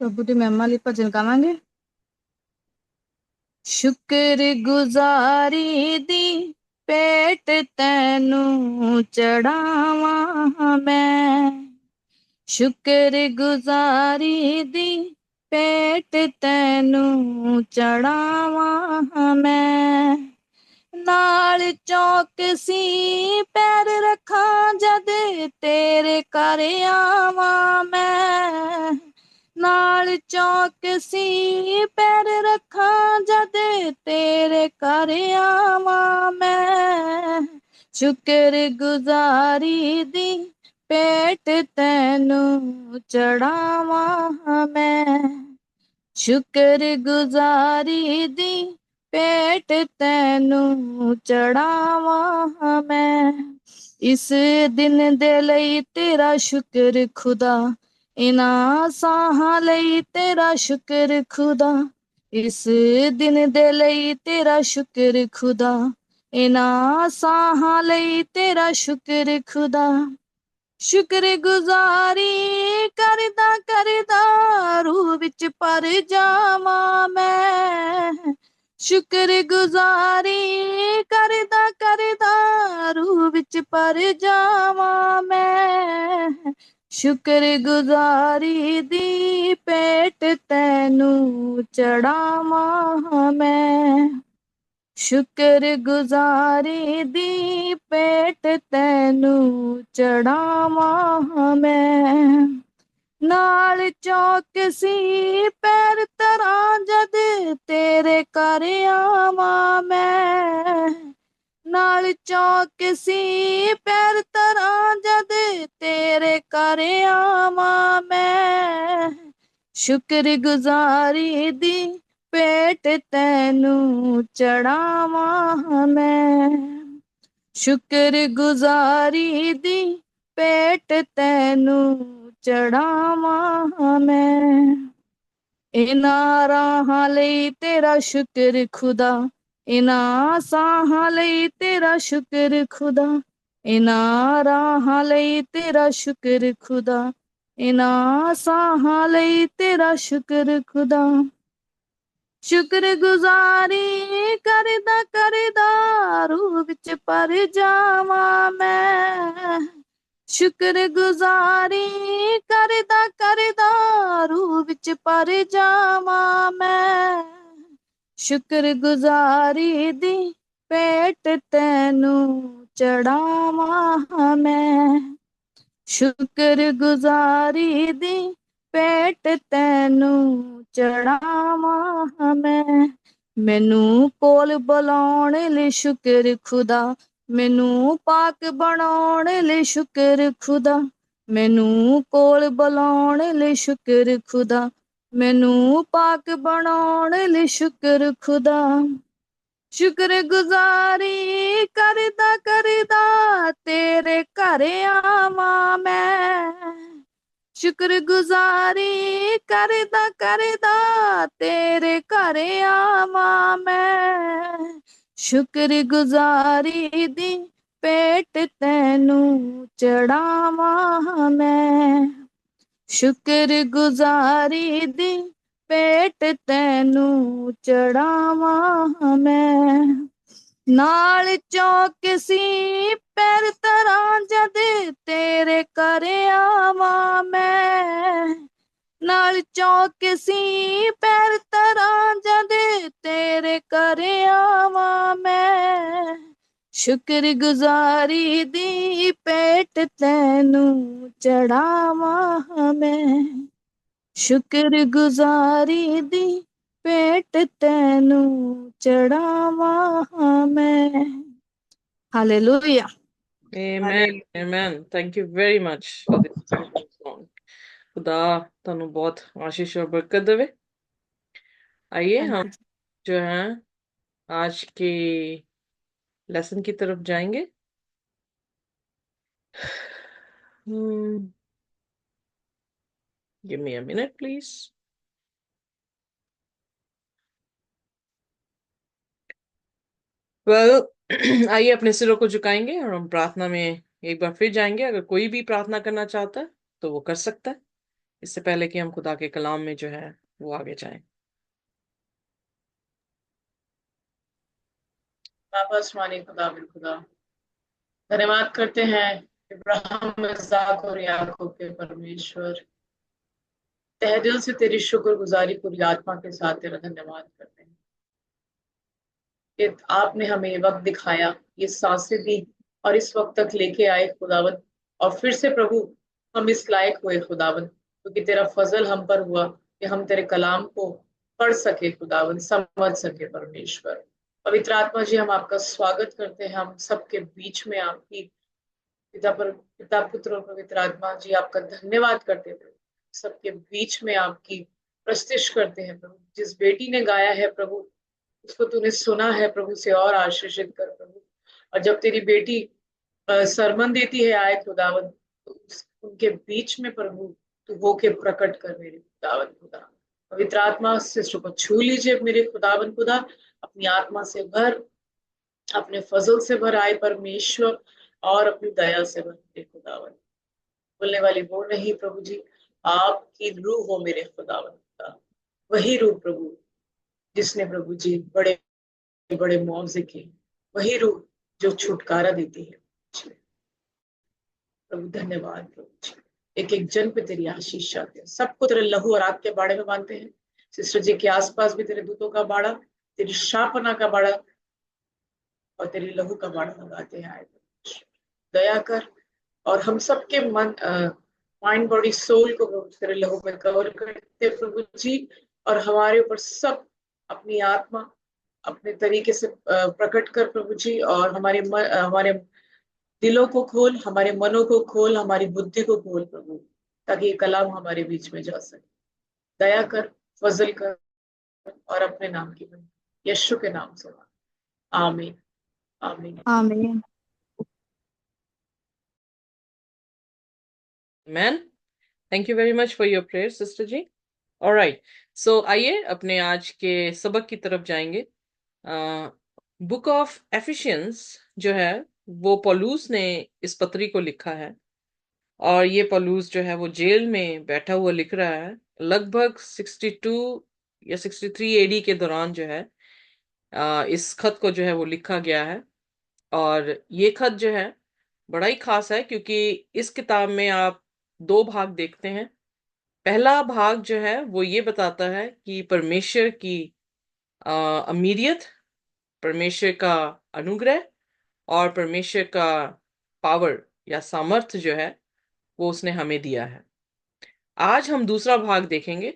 प्रभु ਦੀ ਮਹਿਮਾ ਲਈ ਭਜਨ ਗਾਵਾਂਗੇ। ਸ਼ੁਕਰਗੁਜ਼ਾਰੀ ਦੀ ਭੇਟ ਤੈਨੂੰ ਚੜਾਵਾਂ ਮੈਂ। ਸ਼ੁਕਰਗੁਜ਼ਾਰੀ ਦੀ ਭੇਟ ਤੈਨੂੰ ਚੜਾਵਾਂ ਮੈਂ। ਨਾਲ ਚੌਕਸੀ ਪੈਰ ਰੱਖਾਂ ਜਦ ਤੇਰੇ ਘਰ ਆਵਾਂ ਮੈਂ। ਨਾਲ ਚੌਕਸੀ ਪੈਰ ਰੱਖਾਂ ਜਦ ਤੇਰੇ ਘਰ ਆਵਾਂ ਮੈਂ। ਸ਼ੁਕਰਗੁਜ਼ਾਰੀ ਦੀ ਭੇਟ ਤੈਨੂੰ ਚੜਾਵਾਂ ਮੈਂ। ਸ਼ੁਕਰਗੁਜ਼ਾਰੀ ਦੀ ਭੇਟ ਤੈਨੂੰ ਚੜਾਵਾਂ ਮੈਂ। ਇਸ ਦਿਨ ਦੇ ਲਈ ਤੇਰਾ ਸ਼ੁਕਰ ਖੁਦਾ, ਇਨ੍ਹਾਂ ਸਾਹਾਂ ਲਈ ਤੇਰਾ ਸ਼ੁਕਰ ਖੁਦਾ। ਇਸ ਦਿਨ ਦੇ ਲਈ ਤੇਰਾ ਸ਼ੁਕਰ ਖੁਦਾ, ਇਨ੍ਹਾਂ ਸਾਹਾਂ ਲਈ ਤੇਰਾ ਸ਼ੁਕਰ ਖੁਦਾ। ਸ਼ੁਕਰਗੁਜ਼ਾਰੀ ਕਰਦਾ ਕਰਦਾ ਰੂਹ ਵਿੱਚ ਭਰ ਜਾਵਾਂ ਮੈਂ। ਸ਼ੁਕਰਗੁਜ਼ਾਰੀ ਕਰਦਾ ਕਰਦਾ ਰੂਹ ਵਿੱਚ ਭਰ ਜਾਵਾਂ ਮੈਂ। ਸ਼ੁਕਰਗੁਜ਼ਾਰੀ ਦੀ ਭੇਟ ਤੈਨੂੰ ਚੜਾਵਾਂ ਮੈਂ। ਸ਼ੁਕਰਗੁਜ਼ਾਰੀ ਦੀ ਭੇਟ ਤੈਨੂੰ ਚੜਾਵਾਂ ਮੈਂ। ਨਾਲ ਚੌਕਸੀ ਪੈਰ ਧਰਾਂ ਜਦ ਤੇਰੇ ਘਰ ਆਵਾਂ ਮੈਂ। ਨਾਲ ਚੌਕਸੀ ਪੈਰ ਧਰਾਂ ਜਦ ਤੇਰੇ ਘਰ ਆਵਾਂ ਮੈਂ। ਸ਼ੁਕਰਗੁਜ਼ਾਰੀ ਦੀ ਭੇਟ ਤੈਨੂੰ ਚੜਾਵਾਂ ਮੈਂ। ਸ਼ੁਕਰਗੁਜ਼ਾਰੀ ਦੀ ਭੇਟ ਤੈਨੂੰ ਚੜਾਵਾਂ ਮੈਂ। ਇਨ੍ਹਾਂ ਰਾਹਾਂ ਲਈ ਤੇਰਾ ਸ਼ੁਕਰ ਖੁਦਾ, ਇਨ੍ਹਾਂ ਸਾਹਾਂ ਲਈ ਤੇਰਾ ਸ਼ੁਕਰ ਖੁਦਾ। ਇਨ੍ਹਾਂ ਰਾਹਾਂ ਲਈ ਤੇਰਾ ਸ਼ੁਕਰ ਖੁਦਾ, ਇਨ੍ਹਾਂ ਸਾਹਾਂ ਲਈ ਤੇਰਾ ਸ਼ੁਕਰ ਖੁਦਾ। ਸ਼ੁਕਰਗੁਜ਼ਾਰੀ ਕਰਦਾ ਕਰਦਾ ਰੂਹ ਵਿੱਚ ਭਰ ਜਾਵਾਂ ਮੈਂ। ਸ਼ੁਕਰਗੁਜ਼ਾਰੀ ਕਰਦਾ ਕਰਦਾ ਰੂਹ ਵਿੱਚ ਭਰ ਜਾਵਾਂ ਮੈਂ। ਸ਼ੁਕਰਗੁਜ਼ਾਰੀ ਦੀ ਭੇਟ ਤੈਨੂੰ ਚੜਾਵਾਂ ਮੈਂ। ਸ਼ੁਕਰਗੁਜ਼ਾਰੀ ਦੀ ਭੇਟ ਤੈਨੂੰ ਚੜਾਵਾਂ ਮੈਂ। ਮੈਨੂੰ ਕੋਲ ਬੁਲਾਉਣ ਲਈ ਸ਼ੁਕਰ ਖੁਦਾ, ਮੈਨੂੰ ਪਾਕ ਬਣਾਉਣ ਲਈ ਸ਼ੁਕਰ ਖੁਦਾ। ਮੈਨੂੰ ਕੋਲ ਬੁਲਾਉਣ ਲਈ ਸ਼ੁਕਰ ਖੁਦਾ, ਮੈਨੂੰ ਪਾਕ ਬਣਾਉਣ ਲਈ ਸ਼ੁਕਰ ਖੁਦਾ। ਸ਼ੁਕਰਗੁਜ਼ਾਰੀ ਕਰਦਾ ਕਰਦਾ ਤੇਰੇ ਘਰ ਆਵਾਂ ਮੈਂ। ਸ਼ੁਕਰਗੁਜ਼ਾਰੀ ਕਰਦਾ ਕਰਦਾ ਤੇਰੇ ਘਰ ਆਵਾਂ ਮੈਂ। ਸ਼ੁਕਰਗੁਜ਼ਾਰੀ ਦੀ ਭੇਟ ਤੈਨੂੰ ਚੜਾਵਾਂ ਮੈਂ। ਸ਼ੁਕਰਗੁਜ਼ਾਰੀ ਦੀ ਭੇਟ ਤੈਨੂੰ ਚੜਾਵਾਂ ਮੈਂ। ਨਾਲ ਚੌਕਸੀ ਪੈਰ ਧਰਾਂ ਜਦ ਤੇਰੇ ਘਰ ਆਵਾਂ ਮੈਂ। ਨਾਲ ਚੌਕਸੀ ਪੈਰ ਧਰਾਂ ਜਦ ਤੇਰੇ ਘਰ ਆਵਾਂ ਮੈਂ। ਸ਼ੁਕਰਗੁਜ਼ਾਰੀ ਦੀ ਭੇਟ ਤੈਨੂੰ ਚੜਾਵਾਂ ਮੈਂ। ਸ਼ੁਕਰਗੁਜ਼ਾਰੀ ਦੀ ਭੇਟ ਤੈਨੂੰ ਚੜਾਵਾਂ ਮੈਂ। Hallelujah. Amen. Amen. Thank you very much for this beautiful song. खुदा तनु बहुत आशीष और बरकत देवे। आइए हम जो है आज के लेसन की तरफ जाएंगे। Give me a minute, please. Well, आइए अपने सिरों को झुकाएंगे और हम प्रार्थना में एक बार फिर जाएंगे। अगर कोई भी प्रार्थना करना चाहता है तो वो कर सकता है। इससे पहले कि हम खुदा के कलाम में जो है वो आगे जाएं। वापस माने खुदा बिन खुदा धन्यवाद करते हैं इब्राहिम इस्हाक और याकूब के परमेश्वर। तहे दिल से तेरी शुक्रगुजारी पूरी आत्मा के साथ तेरा धन्यवाद करते हैं कि आपने हमें ये वक्त दिखाया, ये सांसें दी और इस वक्त तक लेके आए खुदावंद। और फिर से प्रभु हम इस लायक हुए खुदावंद, क्योंकि तेरा फजल हम पर हुआ कि हम तेरे कलाम को पढ़ सके खुदावंद, समझ सके परमेश्वर। पवित्र आत्मा जी, हम आपका स्वागत करते हैं हम सबके बीच में। आपकी पिता पुत्र और पवित्र आत्मा जी, आपका धन्यवाद करते हैं प्रभु। सबके बीच में आपकी प्रस्तिश करते हैं प्रभु। जिस बेटी ने गाया है प्रभु, उसको तूने सुना है प्रभु, से और आशीषित कर प्रभु। और जब तेरी बेटी सरमन देती है आए खुदावन, तो उनके बीच में प्रभु तू होके प्रकट कर मेरे खुदावन खुदा। पवित्र आत्मा सिस्टर को छू लीजिए मेरे खुदावन खुदा, अपनी आत्मा से भर, अपने फजल से भर आए परमेश्वर, और अपनी दया से भर मेरे खुदावन। बोलने वाली वो नहीं प्रभु जी, आपकी रूह हो मेरे खुदावन खुदा। वही रूह प्रभु जिसने प्रभु जी बड़े बड़े मुआवजे किए, वही रूह जो छुटकारा देती है प्रभु। धन्यवाद प्रभु जी। एक एक जन पे तेरी आशीष आती है, सबको तेरे लहू और आग के बाड़े में बांधते हैं। सिस्टर जी के आसपास भी तेरे दूतों का बाड़ा, तेरी शापना का बाड़ा और तेरी लहू का बाड़ा लगाते हैं। आए दया कर, और हम सबके मन, माइंड बॉडी सोल को प्रभु तेरे लहू में कवर करते प्रभु जी। और हमारे ऊपर सब अपनी आत्मा अपने तरीके से प्रकट कर प्रभु जी। और हमारे दिलों को खोल, हमारे मनों को खोल, हमारी बुद्धि को खोल प्रभु, ताकि ये कलाम हमारे बीच में जा सके। दया कर, फजल कर, और अपने नाम की बनी यीशु के नाम से आमीन आमीन। आमीन। Man, thank you very much for your prayer sister ji. Alright, so आइए अपने आज के सबक की तरफ जाएंगे। बुक ऑफ एफिशियंस जो है वो पौलुस ने इस पत्री को लिखा है, और ये पौलुस जो है वो जेल में बैठा हुआ लिख रहा है। लगभग 62 या 63 एडी के दौरान जो है इस खत को जो है वो लिखा गया है। और ये खत जो है बड़ा ही खास है, क्योंकि इस किताब में आप दो भाग देखते हैं। पहला भाग जो है वो ये बताता है कि परमेश्वर की अमीरियत, परमेश्वर का अनुग्रह और परमेश्वर का पावर या सामर्थ्य जो है वो उसने हमें दिया है। आज हम दूसरा भाग देखेंगे,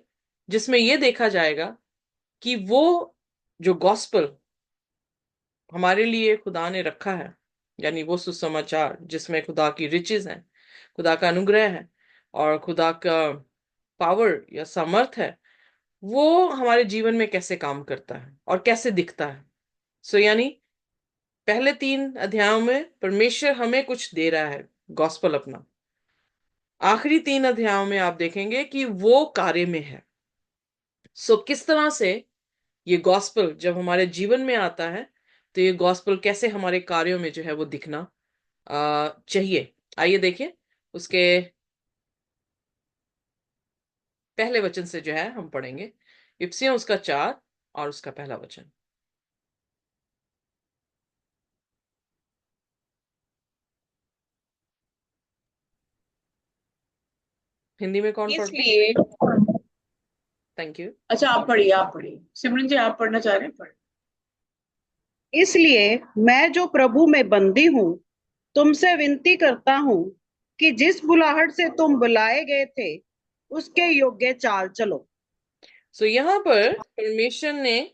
जिसमें यह देखा जाएगा कि वो जो गॉस्पल हमारे लिए खुदा ने रखा है, यानी वो सुसमाचार जिसमें खुदा की रिचेस हैं, खुदा का अनुग्रह है और खुदा का पावर या सामर्थ है, वो हमारे जीवन में कैसे काम करता है और कैसे दिखता है। यानी पहले 3 अध्यायों में परमेश्वर हमें कुछ दे रहा है, गॉस्पल अपना। आखिरी 3 अध्यायों में आप देखेंगे कि वो कार्य में है। किस तरह से ये गॉस्पल जब हमारे जीवन में आता है, तो ये गॉस्पल कैसे हमारे कार्यों में जो है वो दिखना चाहिए। आइए देखिए, उसके पहले वचन से जो है हम पढ़ेंगे। इफ्सियों उसका 4 और उसका पहला वचन। हिंदी में कौन पढ़? इसलिए थैंक यू। अच्छा, आप पढ़िए, आप पढ़िए सिमरन जी, आप पढ़ना चाह रहे हैं, पढ़। इसलिए मैं जो प्रभु में बंदी हूँ, तुमसे विनती करता हूँ कि जिस बुलाहट से तुम बुलाए गए थे उसके योग्य चाल चलो। यहाँ पर परमेश्वर ने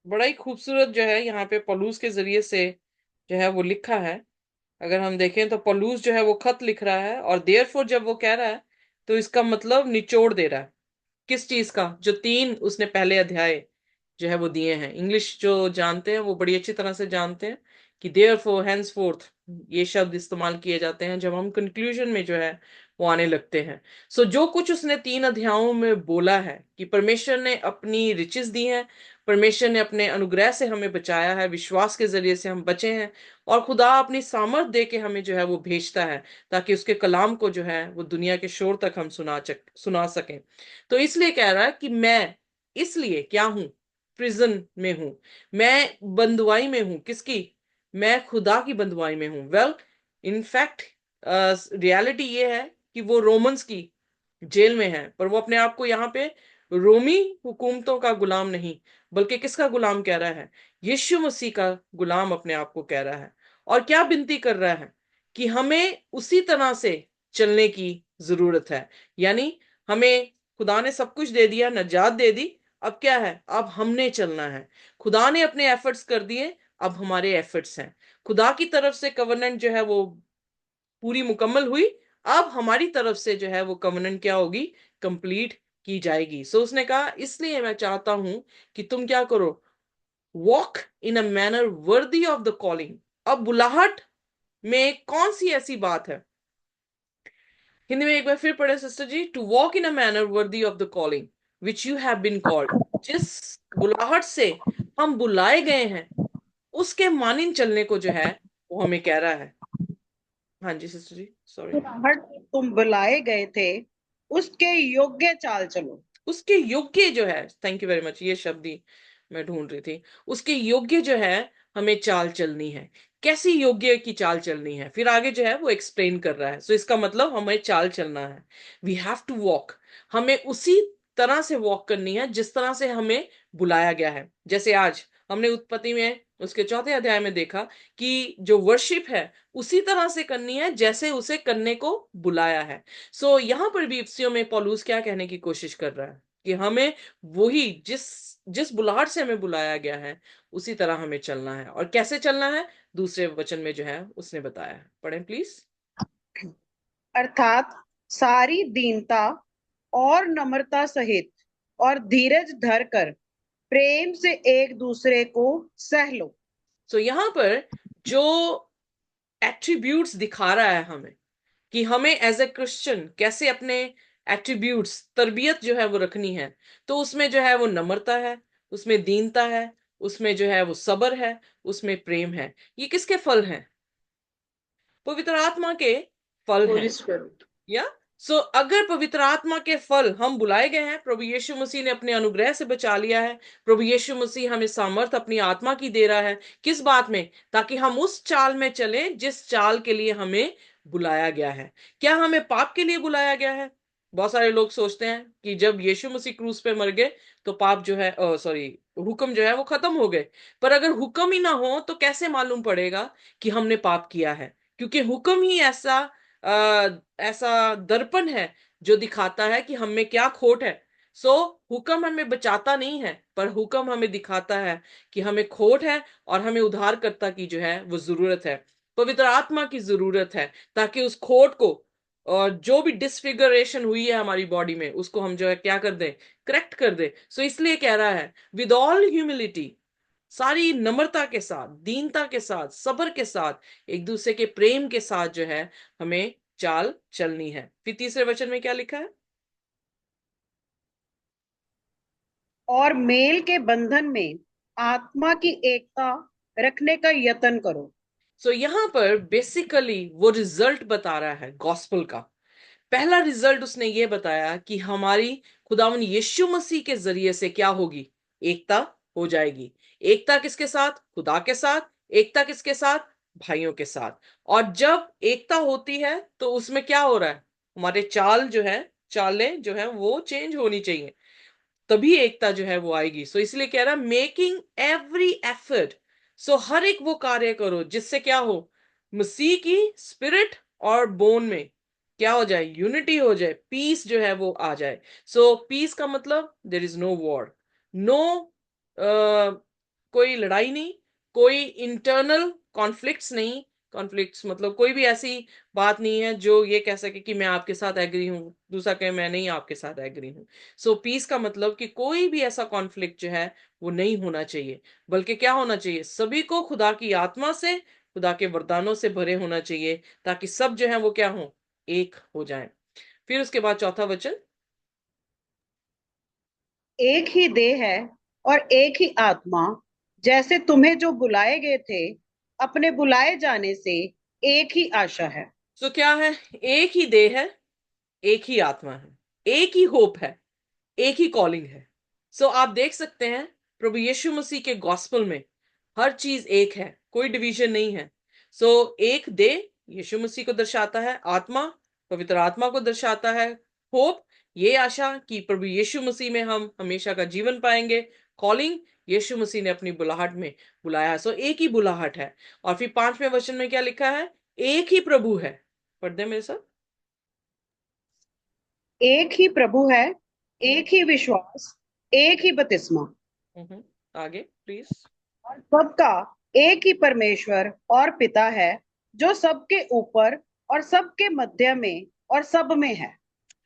बड़ा ही खूबसूरत जो है यहाँ पे पौलुस के जरिए से जो है वो लिखा है। अगर हम देखें तो पौलुस जो है वो खत लिख रहा है, और देयरफॉर जब वो कह रहा है तो इसका मतलब निचोड़ दे रहा है। किस चीज का? जो 3 उसने पहले अध्याय जो है वो दिए हैं। इंग्लिश जो जानते हैं वो बड़ी अच्छी तरह से जानते हैं कि देयरफॉर, henceforth, ये शब्द इस्तेमाल किए जाते हैं जब हम कंक्लूजन में जो है वो आने लगते हैं। सो जो कुछ उसने 3 अध्यायों में बोला है कि परमेश्वर ने अपनी रिचेस दी हैं, परमेश्वर ने अपने अनुग्रह से हमें बचाया है, विश्वास के जरिए से हम बचे हैं, और खुदा अपनी सामर्थ दे के हमें जो है वो भेजता है ताकि उसके कलाम को जो है वो दुनिया के शोर तक हम सुना सकें। तो इसलिए कह रहा है कि मैं इसलिए क्या हूं, प्रिजन में हूं, मैं बंधुआई में हूं। किसकी? मैं खुदा की बंधुआई में हूं। वेल, इनफैक्ट रियलिटी ये है कि वो रोमन्स की जेल में है, पर वो अपने आप को यहाँ पे रोमी हुकूमतों का गुलाम नहीं, बल्कि किसका गुलाम कह रहा है? यीशु मसीह का गुलाम अपने आप को कह रहा है। और क्या विनती कर रहा है? कि हमें उसी तरह से चलने की जरूरत है। यानी हमें खुदा ने सब कुछ दे दिया, नजात दे दी, अब क्या है? अब हमने चलना है। खुदा ने अपने एफर्ट्स कर दिए, अब हमारे एफर्ट्स हैं। खुदा की तरफ से कवर्नेंट जो है वो पूरी मुकम्मल हुई, अब हमारी तरफ से जो है वो कवर्नेंट क्या होगी? कंप्लीट की जाएगी। सो उसने कहा, इसलिए मैं चाहता हूं कि तुम क्या करो? Walk in a manner worthy of the calling. अब बुलाहट में कौन सी ऐसी बात है? हिंदी में एक बार फिर पढ़े sister ji. To walk in a manner worthy of the calling which you have been called. जिस बुलाहट से हम बुलाए गए हैं उसके मानिन चलने को जो है वो हमें कह रहा है। हाँ जी सिस्टर जी, सॉरी। बुलाहट से तुम बुलाए गए थे, उसके योग्य चाल चलो। उसके योग्य जो है, थैंक यू वेरी मच, ये शब्द ही मैं ढूंढ रही थी। उसके योग्य जो है हमें चाल चलनी है। कैसी योग्य की चाल चलनी है? फिर आगे जो है वो एक्सप्लेन कर रहा है। सो इसका मतलब हमें चाल चलना है। We have to walk. हमें उसी तरह से वॉक करनी है जिस तरह से हमें बुलाया गया है। जैसे आज हमने उत्पत्ति में उसके 4 अध्याय में देखा कि जो वर्शिप है उसी तरह से करनी है जैसे उसे करने को बुलाया है। सो यहां पर भी इफ्सियों में पौलुस क्या कहने की कोशिश कर रहा है? कि हमें वही जिस जिस बुलाहट से हमें बुलाया गया है उसी तरह हमें चलना है। और कैसे चलना है? दूसरे वचन में जो है उसने बताया है। पढ़ें प्लीज। अर्थात सारी दीनता और नम्रता सहित और धीरज धर कर प्रेम से एक दूसरे को सह लो। सो यहां पर जो एट्रीब्यूट्स दिखा रहा है हमें कि हमें एज ए क्रिश्चियन कैसे अपने एट्रीब्यूट्स, तरबियत जो है वो रखनी है, तो उसमें जो है वो नम्रता है, उसमें दीनता है, उसमें जो है वो सब्र है, उसमें प्रेम है। ये किसके फल हैं? पवित्र आत्मा के फल हैं। होली स्पिरिट। या सो अगर पवित्र आत्मा के फल, हम बुलाए गए हैं, प्रभु यीशु मसीह ने अपने अनुग्रह से बचा लिया है, प्रभु यीशु मसीह हमें सामर्थ अपनी आत्मा की दे रहा है। किस बात में? ताकि हम उस चाल में चलें जिस चाल के लिए हमें बुलाया गया है। क्या हमें पाप के लिए बुलाया गया है? बहुत सारे लोग सोचते हैं कि जब यीशु मसीह क्रूस पे मर गए तो पाप जो है, सॉरी, हुक्म जो है वो खत्म हो गए। पर अगर हुक्म ही ना हो तो कैसे मालूम पड़ेगा कि हमने पाप किया है? क्योंकि हुक्म ही ऐसा दर्पण है जो दिखाता है कि हम में क्या खोट है। सो हुक्म हमें बचाता नहीं है, पर हुक्म हमें दिखाता है कि हमें खोट है और हमें उद्धारकर्ता की जो है वो जरूरत है, पवित्र आत्मा की जरूरत है, ताकि उस खोट को और जो भी डिसफिगरेशन हुई है हमारी बॉडी में उसको हम जो है क्या कर दें? करेक्ट कर दें। सो इसलिए कह रहा है विद ऑल ह्यूमिलिटी, सारी नम्रता के साथ, दीनता के साथ, सब्र के साथ, एक दूसरे के प्रेम के साथ जो है हमें चाल चलनी है। फिर तीसरे वचन में क्या लिखा है? और मेल के बंधन में आत्मा की एकता रखने का यत्न करो। सो यहां पर बेसिकली वो रिजल्ट बता रहा है गॉस्पल का। पहला रिजल्ट उसने ये बताया कि हमारी खुदावन यीशु मसीह के जरिए से क्या होगी? एकता हो जाएगी। एकता किसके साथ? खुदा के साथ। एकता किसके साथ? भाइयों के साथ। और जब एकता होती है तो उसमें क्या हो रहा है? हमारे चाल जो है, चालें जो है वो चेंज होनी चाहिए, तभी एकता जो है वो आएगी। सो इसलिए कह रहा है मेकिंग एवरी एफर्ट। सो हर एक वो कार्य करो जिससे क्या हो? मसीह की स्पिरिट और बोन में क्या हो जाए? यूनिटी हो जाए, पीस जो है वो आ जाए। सो पीस का मतलब there is no war, no कोई लड़ाई नहीं, कोई इंटरनल कॉन्फ्लिक्ट्स नहीं, कॉन्फ्लिक्ट्स मतलब कोई भी ऐसी बात नहीं है जो ये कह सके कि मैं आपके साथ एग्री हूं, दूसरा कहे मैं नहीं आपके साथ एग्री हूं। सो पीस का मतलब कि कोई भी ऐसा कॉन्फ्लिक्ट जो है वो नहीं होना चाहिए, बल्कि क्या होना चाहिए, सभी को खुदा की आत्मा से, खुदा के वरदानों से भरे होना चाहिए, ताकि सब जो है वो क्या हो, एक हो जाए। फिर उसके बाद चौथा वचन, एक ही देह है और एक ही आत्मा, जैसे तुम्हें जो बुलाए गए थे अपने बुलाए जाने से एक ही आशा है। तो क्या है, एक ही देह है, एक ही आत्मा है, एक ही होप है, एक ही कॉलिंग है। सो आप देख सकते हैं प्रभु यीशु मसीह के गॉस्पल में हर चीज एक है, कोई डिवीजन नहीं है। सो एक देह यीशु मसीह को दर्शाता है, आत्मा पवित्र आत्मा को दर्शाता है, होप ये आशा कि प्रभु यीशु मसीह में हम हमेशा का जीवन पाएंगे, कॉलिंग यीशु मसीह ने अपनी बुलाहट में बुलाया। सो एक ही बुलाहट है। और फिर 5वें वचन में क्या लिखा है, एक ही प्रभु है। पढ़ दे मेरे साथ। एक ही प्रभु है, एक ही विश्वास, एक ही बपतिस्मा, आगे प्लीज। और सबका एक ही परमेश्वर और पिता है, जो सबके ऊपर और सबके मध्य में और सब में है।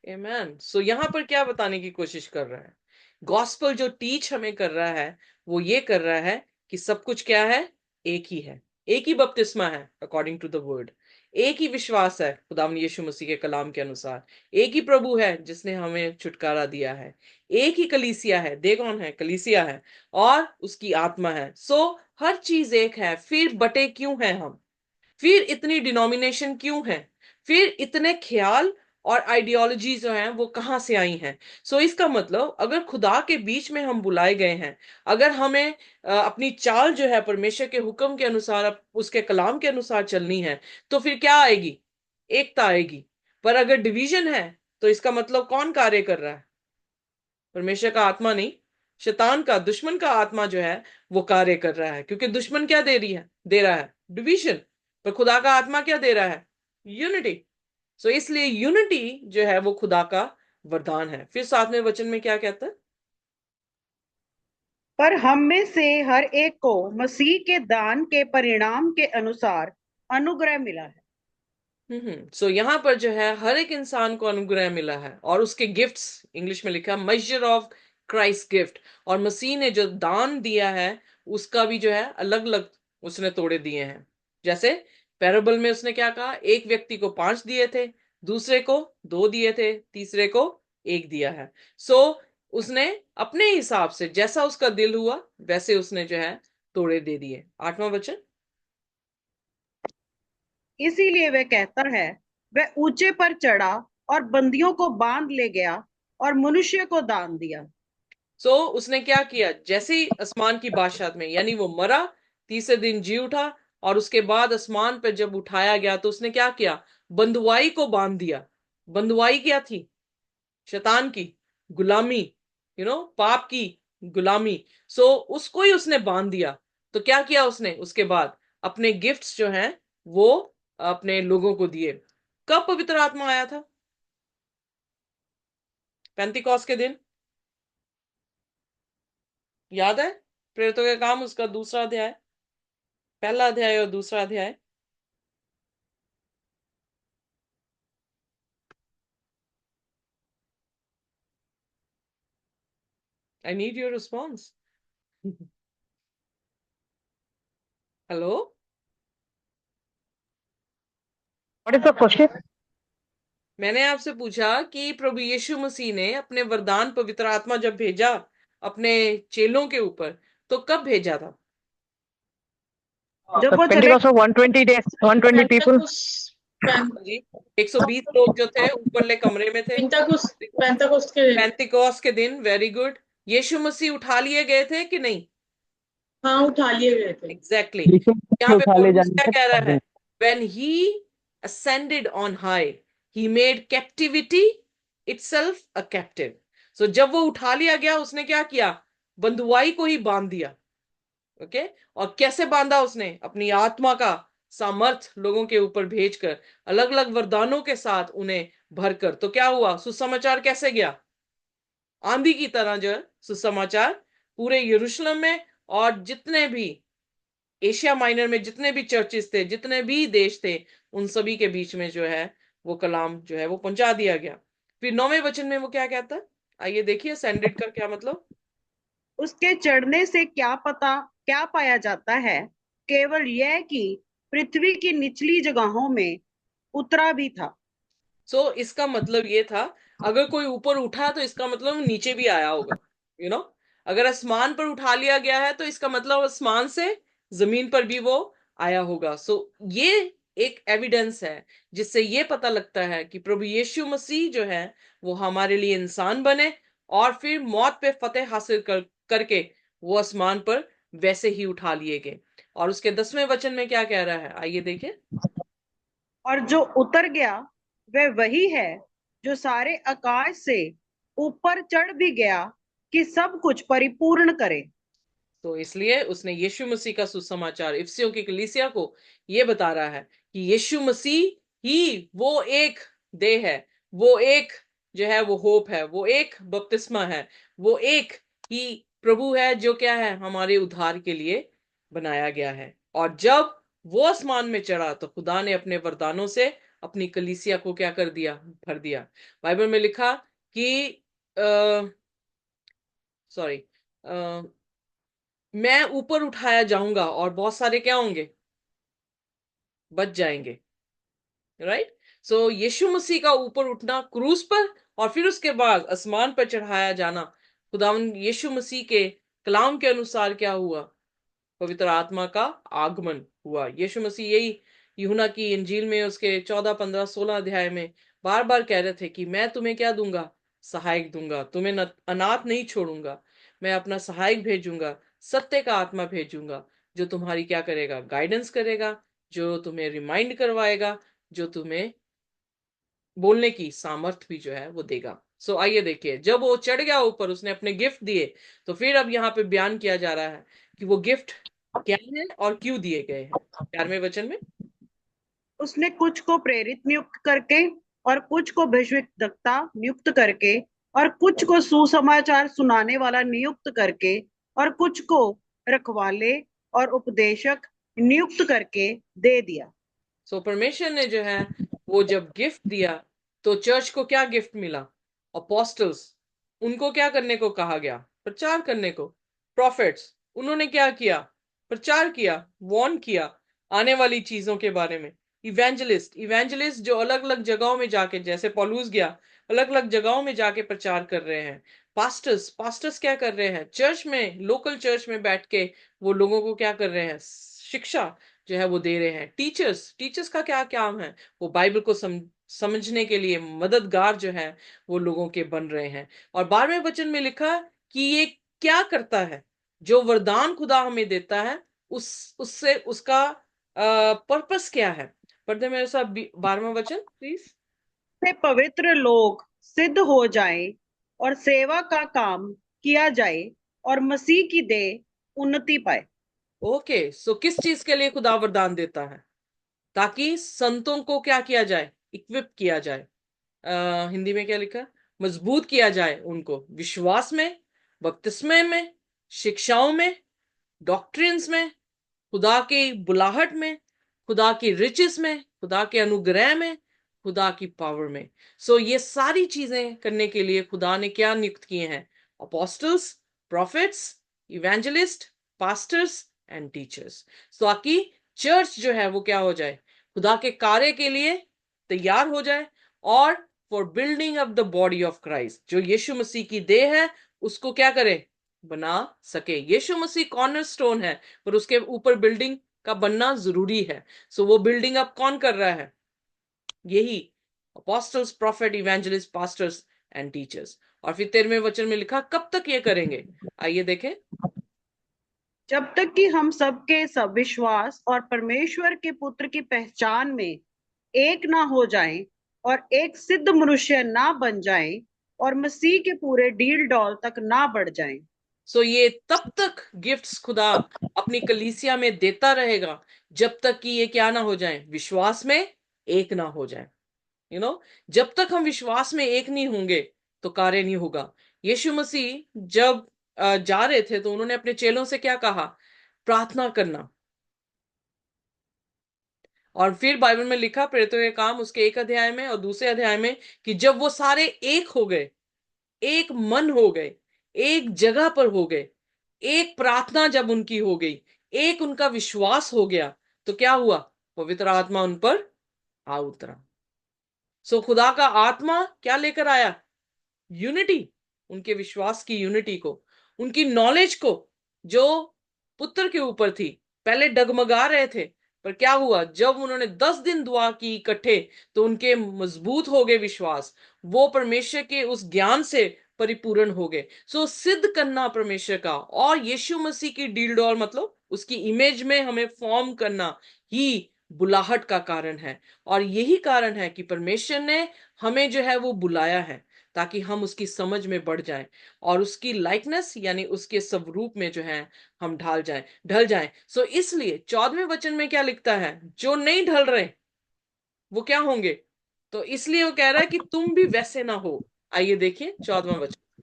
आमेन। सो यहां पर क्या बताने की कोशिश कर रहा है, गॉस्पल जो टीच हमें कर रहा है वो ये कर रहा है कि सब कुछ क्या है, एक ही है, एक ही बपतिस्मा है अकॉर्डिंग टू द वर्ड, एक ही विश्वास है खुदावंद यीशु मसीह के कलाम के अनुसार, एक ही प्रभु है जिसने हमें छुटकारा दिया है, एक ही कलीसिया है, दे कौन है, कलीसिया है, और उसकी आत्मा है। सो हर चीज एक है। फिर बटे क्यों हैं हम, फिर इतनी डिनोमिनेशन क्यों है, फिर इतने ख्याल और आइडियोलॉजी जो हैं वो कहां से आई हैं। सो इसका मतलब अगर खुदा के बीच में हम बुलाए गए हैं, अगर हमें अपनी चाल जो है परमेश्वर के हुक्म के अनुसार, उसके कलाम के अनुसार चलनी है, तो फिर क्या आएगी, एकता आएगी। पर अगर डिवीजन है तो इसका मतलब कौन कार्य कर रहा है, परमेश्वर का आत्मा नहीं, शैतान का, दुश्मन का आत्मा जो है वो कार्य कर रहा है। क्योंकि दुश्मन क्या दे रहा है डिवीजन, पर खुदा का आत्मा क्या दे रहा है, यूनिटी। सो इसलिए यूनिटी जो है वो खुदा का वरदान है। फिर 7वें वचन में क्या कहता है, पर हम में से हर एक को मसीह के दान के परिणाम के अनुसार अनुग्रह मिला है। सो यहां पर जो है हर एक इंसान को अनुग्रह मिला है, और उसके गिफ्ट्स, इंग्लिश में लिखा मेजर ऑफ क्राइस्ट गिफ्ट, और मसीह ने जो दान दिया है उसका भी जो है अलग अलग उसने तोड़े दिए हैं। जैसे पैराबल में उसने क्या कहा, एक व्यक्ति को 5 दिए थे, दूसरे को 2 दिए थे, तीसरे को 1 दिया है। सो उसने अपने हिसाब से जैसा उसका दिल हुआ वैसे उसने जो है तोड़े दे दिए। 8वां वचन, इसीलिए वह कहता है, वह ऊंचे पर चढ़ा और बंदियों को बांध ले गया और मनुष्य को दान दिया। सो उसने क्या किया, जैसे ही आसमान की बादशाहत में, यानी वो मरा, तीसरे दिन जी उठा, और उसके बाद आसमान पर जब उठाया गया तो उसने क्या किया, बंधुआई को बांध दिया। बंधुआई क्या थी, शैतान की गुलामी, पाप की गुलामी। सो उसको ही उसने बांध दिया। तो क्या किया उसने उसके बाद, अपने गिफ्ट्स जो हैं वो अपने लोगों को दिए। कब पवित्र आत्मा आया था, पेंतिकॉस के दिन, याद है, प्रेरितों के काम उसका दूसरा अध्याय, पहला अध्याय और दूसरा अध्याय। I need your response. Hello, What is the question? मैंने आपसे पूछा कि प्रभु यीशु मसीह ने अपने वरदान पवित्र आत्मा जब भेजा अपने चेलों के ऊपर, तो कब भेजा था, जब The वो चले Pentecost of 120 days, 120 people. जी 120 लोग जो थे ऊपरले कमरे में थे, पेंताकोस्त के दिन। पेंतिकॉस के दिन, वेरी गुड। यीशु मसीह उठा लिए गए थे कि नहीं, हाँ, उठा लिए गए थे। एग्जैक्टली यीशु यहाँ को पे उठा ले पौलुस जाने क्या से कह रहा 4 है, दिन। when he ascended on high he made captivity itself a captive। so जब वो उठा लिया गया उसने क्या किया, बंधुआई को ही बांध दिया। ओके, और कैसे बांधा उसने, अपनी आत्मा का सामर्थ लोगों के ऊपर भेजकर, अलग अलग वरदानों के साथ उन्हें भरकर। तो क्या हुआ, सुसमाचार कैसे गया, आंधी की तरह जो है सुसमाचार पूरे यरूशलेम में, और जितने भी एशिया माइनर में जितने भी चर्चेस थे, जितने भी देश थे, उन सभी के बीच में जो है वो कलाम जो है वो पहुंचा दिया गया। फिर 9वें वचन में वो क्या कहता है, आइए देखिए सैंडेड का क्या मतलब। उसके चढ़ने से क्या पाया जाता है, केवल यह कि पृथ्वी की निचली जगहों में उतरा भी था। सो इसका मतलब ये था, अगर कोई ऊपर उठा तो इसका मतलब नीचे भी आया होगा, अगर आसमान पर उठा लिया गया है तो इसका मतलब आसमान से जमीन पर भी वो आया होगा। सो ये एक एविडेंस है जिससे ये पता लगता है कि प्रभु यीशु मसीह जो है वो हमारे लिए इंसान बने और फिर मौत पे फतेह हासिल करके वो आसमान पर वैसे ही उठा लिए गए। और उसके 10वें वचन में क्या कह रहा है, आइए देखें। और जो उतर गया वह वही है जो सारे आकाश से ऊपर चढ़ भी गया कि सब कुछ परिपूर्ण करे। तो इसलिए उसने यीशु मसीह का सुसमाचार इफिसियों की कलीसिया को यह बता रहा है कि यीशु मसीह ही वो एक देह है, वो एक जो है वो होप है, वो एक बपतिस्मा है, वो एक ही प्रभु है जो क्या है हमारे उद्धार के लिए बनाया गया है। और जब वो आसमान में चढ़ा तो खुदा ने अपने वरदानों से अपनी कलीसिया को क्या कर दिया, भर दिया। बाइबल में लिखा कि सॉरी, मैं ऊपर उठाया जाऊंगा और बहुत सारे क्या होंगे, बच जाएंगे। राइट। सो यीशु मसीह का ऊपर उठना क्रूस पर और फिर उसके बाद आसमान पर चढ़ाया जाना, खुदावन यीशु मसीह के कलाम के अनुसार क्या हुआ, पवित्र आत्मा का आगमन हुआ। यीशु मसीह यही यूहन्ना की इंजील में उसके 14, 15, 16 अध्याय में बार बार कह रहे थे कि मैं तुम्हें क्या दूंगा, सहायक दूंगा, तुम्हें अनाथ नहीं छोड़ूंगा, मैं अपना सहायक भेजूंगा, सत्य का आत्मा भेजूंगा, जो तुम्हारी क्या करेगा, गाइडेंस करेगा, जो तुम्हें रिमाइंड करवाएगा, जो तुम्हें बोलने की सामर्थ भी जो है वो देगा। सो आइए देखिए, जब वो चढ़ गया ऊपर, उसने अपने गिफ्ट दिए, तो फिर अब यहाँ पे बयान किया जा रहा है कि वो गिफ्ट क्या है और क्यों दिए गए हैं। 11वें वचन में, उसने कुछ को प्रेरित नियुक्त करके और कुछ को भविष्यद्वक्ता नियुक्त करके और कुछ को सुसमाचार सुनाने वाला नियुक्त करके और कुछ को रखवाले और उपदेशक नियुक्त करके दे दिया। सो परमेश्वर ने जो है वो जब गिफ्ट दिया तो चर्च को क्या गिफ्ट मिला, अपोस्टल्स, उनको क्या करने को कहा गया, प्रचार करने को। प्रॉफिट्स, उन्होंने क्या किया, प्रचार किया, वार्न किया आने वाली चीजों के बारे में। इवेंजलिस्ट, इवेंजलिस्ट जो अलग अलग जगहों में जाके, जैसे पौलुस गया, अलग अलग जगहों में जाके प्रचार कर रहे हैं। पास्टर्स, पास्टर्स क्या कर रहे हैं, चर्च में, लोकल चर्च में बैठ के वो लोगों को क्या कर रहे हैं, शिक्षा जो है वो दे रहे हैं। टीचर्स, टीचर्स का क्या काम है, वो बाइबल को समझने के लिए मददगार जो है वो लोगों के बन रहे हैं। और 12वें वचन में लिखा कि ये क्या करता है, जो वरदान खुदा हमें देता है उससे उसका पर्पस क्या है। पढ़ते मेरे साथ 12वां वचन प्लीज। से पवित्र लोग सिद्ध हो जाएं और सेवा का काम किया जाए और मसीह की देह उन्नति पाए। ओके, सो किस चीज के लिए खुदा वरदान देता है, ताकि संतों को क्या किया जाए, इक्विप किया जाए। हिंदी में क्या लिखा है, मजबूत किया जाए उनको विश्वास में, बपतिस्मे में, शिक्षाओं में, डॉक्ट्रिन्स में, खुदा की बुलाहट में, खुदा की रिचेस में, खुदा के अनुग्रह में, खुदा की पावर में। सो ये सारी चीजें करने के लिए खुदा ने क्या नियुक्त किए हैं, apostles, profits, evangelist, pastors and teachers, ताकि चर्च जो है वो क्या हो जाए, खुदा के कार्य के लिए तैयार हो जाए और for building up the body of Christ, जो यीशु मसीह की देह है उसको क्या करे, बना सके। यीशु मसीह कॉर्नरस्टोन है, पर उसके ऊपर बिल्डिंग का बनना जरूरी है। सो वो बिल्डिंग अप कौन कर रहा है, यही apostles, profit, evangelist, pastors and teachers. और फिर 13वें वचन में लिखा कब तक ये करेंगे, आइए देखें। जब तक कि हम सबके सब विश्वास और परमेश्वर के पुत्र की पहचान में एक ना हो जाएं और एक सिद्ध मनुष्य ना बन जाएं और मसीह के पूरे डील डॉल तक ना बढ़ जाएं। सो ये तब तक गिफ्ट्स खुदा अपनी कलीसिया में देता रहेगा जब तक कि ये क्या ना हो जाए, विश्वास में एक ना हो जाए। जब तक हम विश्वास में एक नहीं होंगे तो कार्य नहीं होगा। यीशु मसीह जब जा रहे थे तो उन्होंने अपने चेलों से क्या कहा, प्रार्थना करना, और फिर बाइबल में लिखा प्रेरितों के काम उसके 1 अध्याय में और दूसरे अध्याय में कि जब वो सारे एक हो गए, एक मन हो गए, एक जगह पर हो गए, एक प्रार्थना जब उनकी हो गई, एक उनका विश्वास हो गया, तो क्या हुआ? पवित्र आत्मा उन पर आ उतरा। सो खुदा का आत्मा क्या लेकर आया? यूनिटी, उनके विश्वास की यूनिटी को, उनकी नॉलेज को जो पुत्र के ऊपर थी। पहले डगमगा रहे थे, पर क्या हुआ? जब उन्होंने 10 दिन दुआ की इकट्ठे, तो उनके मजबूत हो गए विश्वास, वो परमेश्वर के उस ज्ञान से परिपूर्ण हो गए। सो सिद्ध करना परमेश्वर का और यीशु मसीह की डील डॉल, मतलब उसकी इमेज में हमें फॉर्म करना ही बुलाहट का कारण है। और यही कारण है कि परमेश्वर ने हमें जो है वो बुलाया है, ताकि हम उसकी समझ में बढ़ जाएं और उसकी लाइकनेस यानी उसके स्वरूप में जो है हम ढल जाएं। सो इसलिए 14वें वचन में क्या लिखता है? जो नहीं ढल रहे वो क्या होंगे? तो इसलिए वो कह रहा है कि तुम भी वैसे ना हो। आइए देखिए 14वां वचन।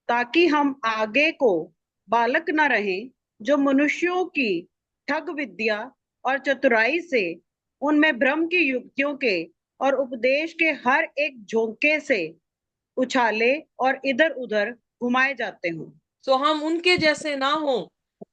ताकि हम आगे को बालक न रहें, जो मनुष्यों की ठग विद्या और चतुराई से, उनमें भ्रम की युक्तियों के और उपदेश के हर एक झोंके से उछाले और इधर उधर घुमाए जाते हों। सो हम उनके जैसे ना हो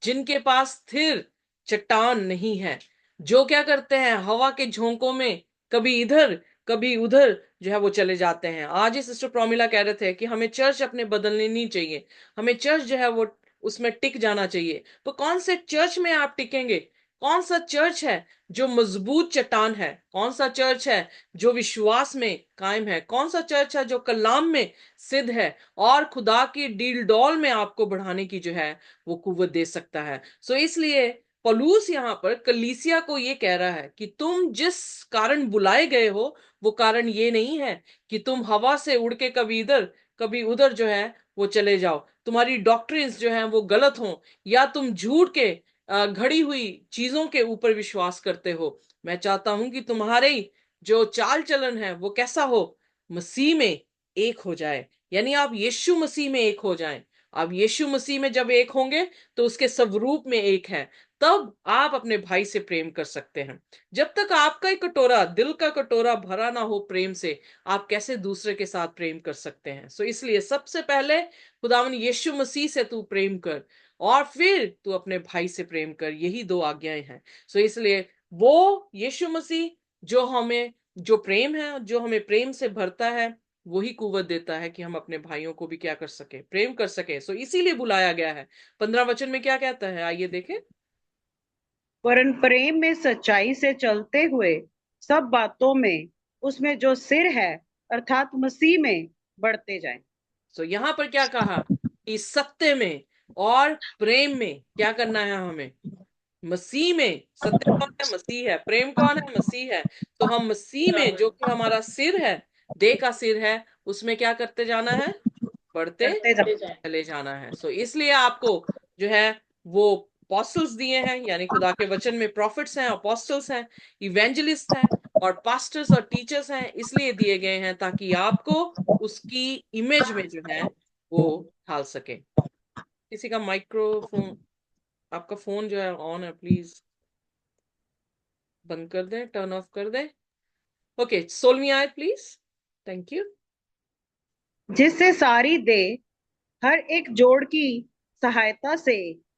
जिनके पास स्थिर चट्टान नहीं है, जो क्या करते हैं? हवा के झोंकों में कभी इधर कभी उधर जो है वो चले जाते हैं। आज ही सिस्टर प्रोमिला कह रहे थे कि हमें चर्च अपने बदलनी नहीं चाहिए, हमें चर्च जो है वो उसमें टिक जाना चाहिए। तो कौन से चर्च में आप टिकेंगे? कौन सा चर्च है जो मजबूत चट्टान है? कौन सा चर्च है जो विश्वास में कायम है? कौन सा चर्च है जो कलाम में सिद्ध है और खुदा की डील डॉल में आपको बढ़ाने की जो है वो कुव्वत दे सकता है? सो इसलिए पौलुस यहां पर कलीसिया को ये कह रहा है कि तुम जिस कारण बुलाए गए हो, वो कारण ये नहीं है कि तुम हवा से उड़ के कभी इधर कभी उधर जो है वो चले जाओ, तुम्हारी डॉक्ट्रिन्स जो है वो गलत हो, या तुम झूठ के घड़ी हुई चीजों के ऊपर विश्वास करते हो। मैं चाहता हूं कि तुम्हारे जो चाल चलन है वो कैसा हो? मसीह में एक हो जाए, यानी आप यीशु मसीह में एक हो जाएं। आप यीशु मसीह में जब एक होंगे तो उसके स्वरूप में एक है, तब आप अपने भाई से प्रेम कर सकते हैं। जब तक आपका ही कटोरा, दिल का कटोरा भरा ना हो प्रेम से, आप कैसे दूसरे के साथ प्रेम कर सकते हैं? सो इसलिए सबसे पहले खुदावन यीशु मसीह से तू प्रेम कर और फिर तू अपने भाई से प्रेम कर। यही 2 आज्ञाएं हैं। सो इसलिए वो यीशु मसीह जो प्रेम है, जो हमें प्रेम से भरता है, वही कुवत देता है कि हम अपने भाइयों को भी क्या कर सके? प्रेम कर सके। सो इसीलिए बुलाया गया है। 15 वचन में क्या कहता है? आइए देखें। वरन प्रेम में सच्चाई से चलते हुए सब बातों में उसमें जो सिर है अर्थात मसीह में बढ़ते जाएं। सो यहां पर क्या कहा? कि सत्य में और प्रेम में क्या करना है हमें? मसीह में। सत्य कौन है? मसीह है। प्रेम कौन है? मसीह है। तो हम मसीह में, जो कि हमारा सिर है, देह का सिर है, उसमें क्या करते जाना है? बढ़ते बढ़ते जाएं। चले जाना है। सो इसलिए आपको जो है वो अपोस्टल्स दिए हैं, यानी खुदा के वचन में प्रॉफिट्स हैं, अपोस्टल्स हैं, इवेंजलिस्ट हैं और पास्टर्स और टीचर्स हैं। इसलिए दिए गए हैं ताकि आपको उसकी इमेज में जो है वो ढाल सके। किसी का माइक्रोफोन, आपका फोन जो है ऑन है, प्लीज बंद कर दें, टर्न ऑफ कर दें। ओके, 16वीं आयत प्लीज। Thank you. जिससे सारी देह हर एक जोड़ की सहायता से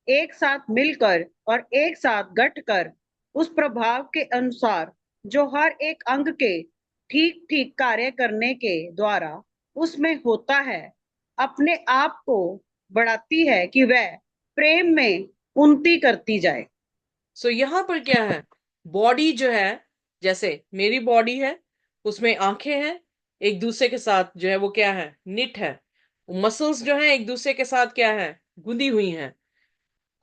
एक साथ मिलकर और एक साथ गठकर उस प्रभाव के अनुसार जो हर एक अंग के ठीक ठीक कार्य करने के द्वारा उसमें होता है, अपने आप को बढ़ाती है कि वह प्रेम में उन्नति करती जाए। सो यहां पर क्या है? बॉडी जो है, जैसे मेरी बॉडी है, उसमें आंखें हैं, एक दूसरे के साथ जो है वो क्या है? निट है। मसल्स जो है एक दूसरे के साथ क्या है? गुंदी हुई हैं।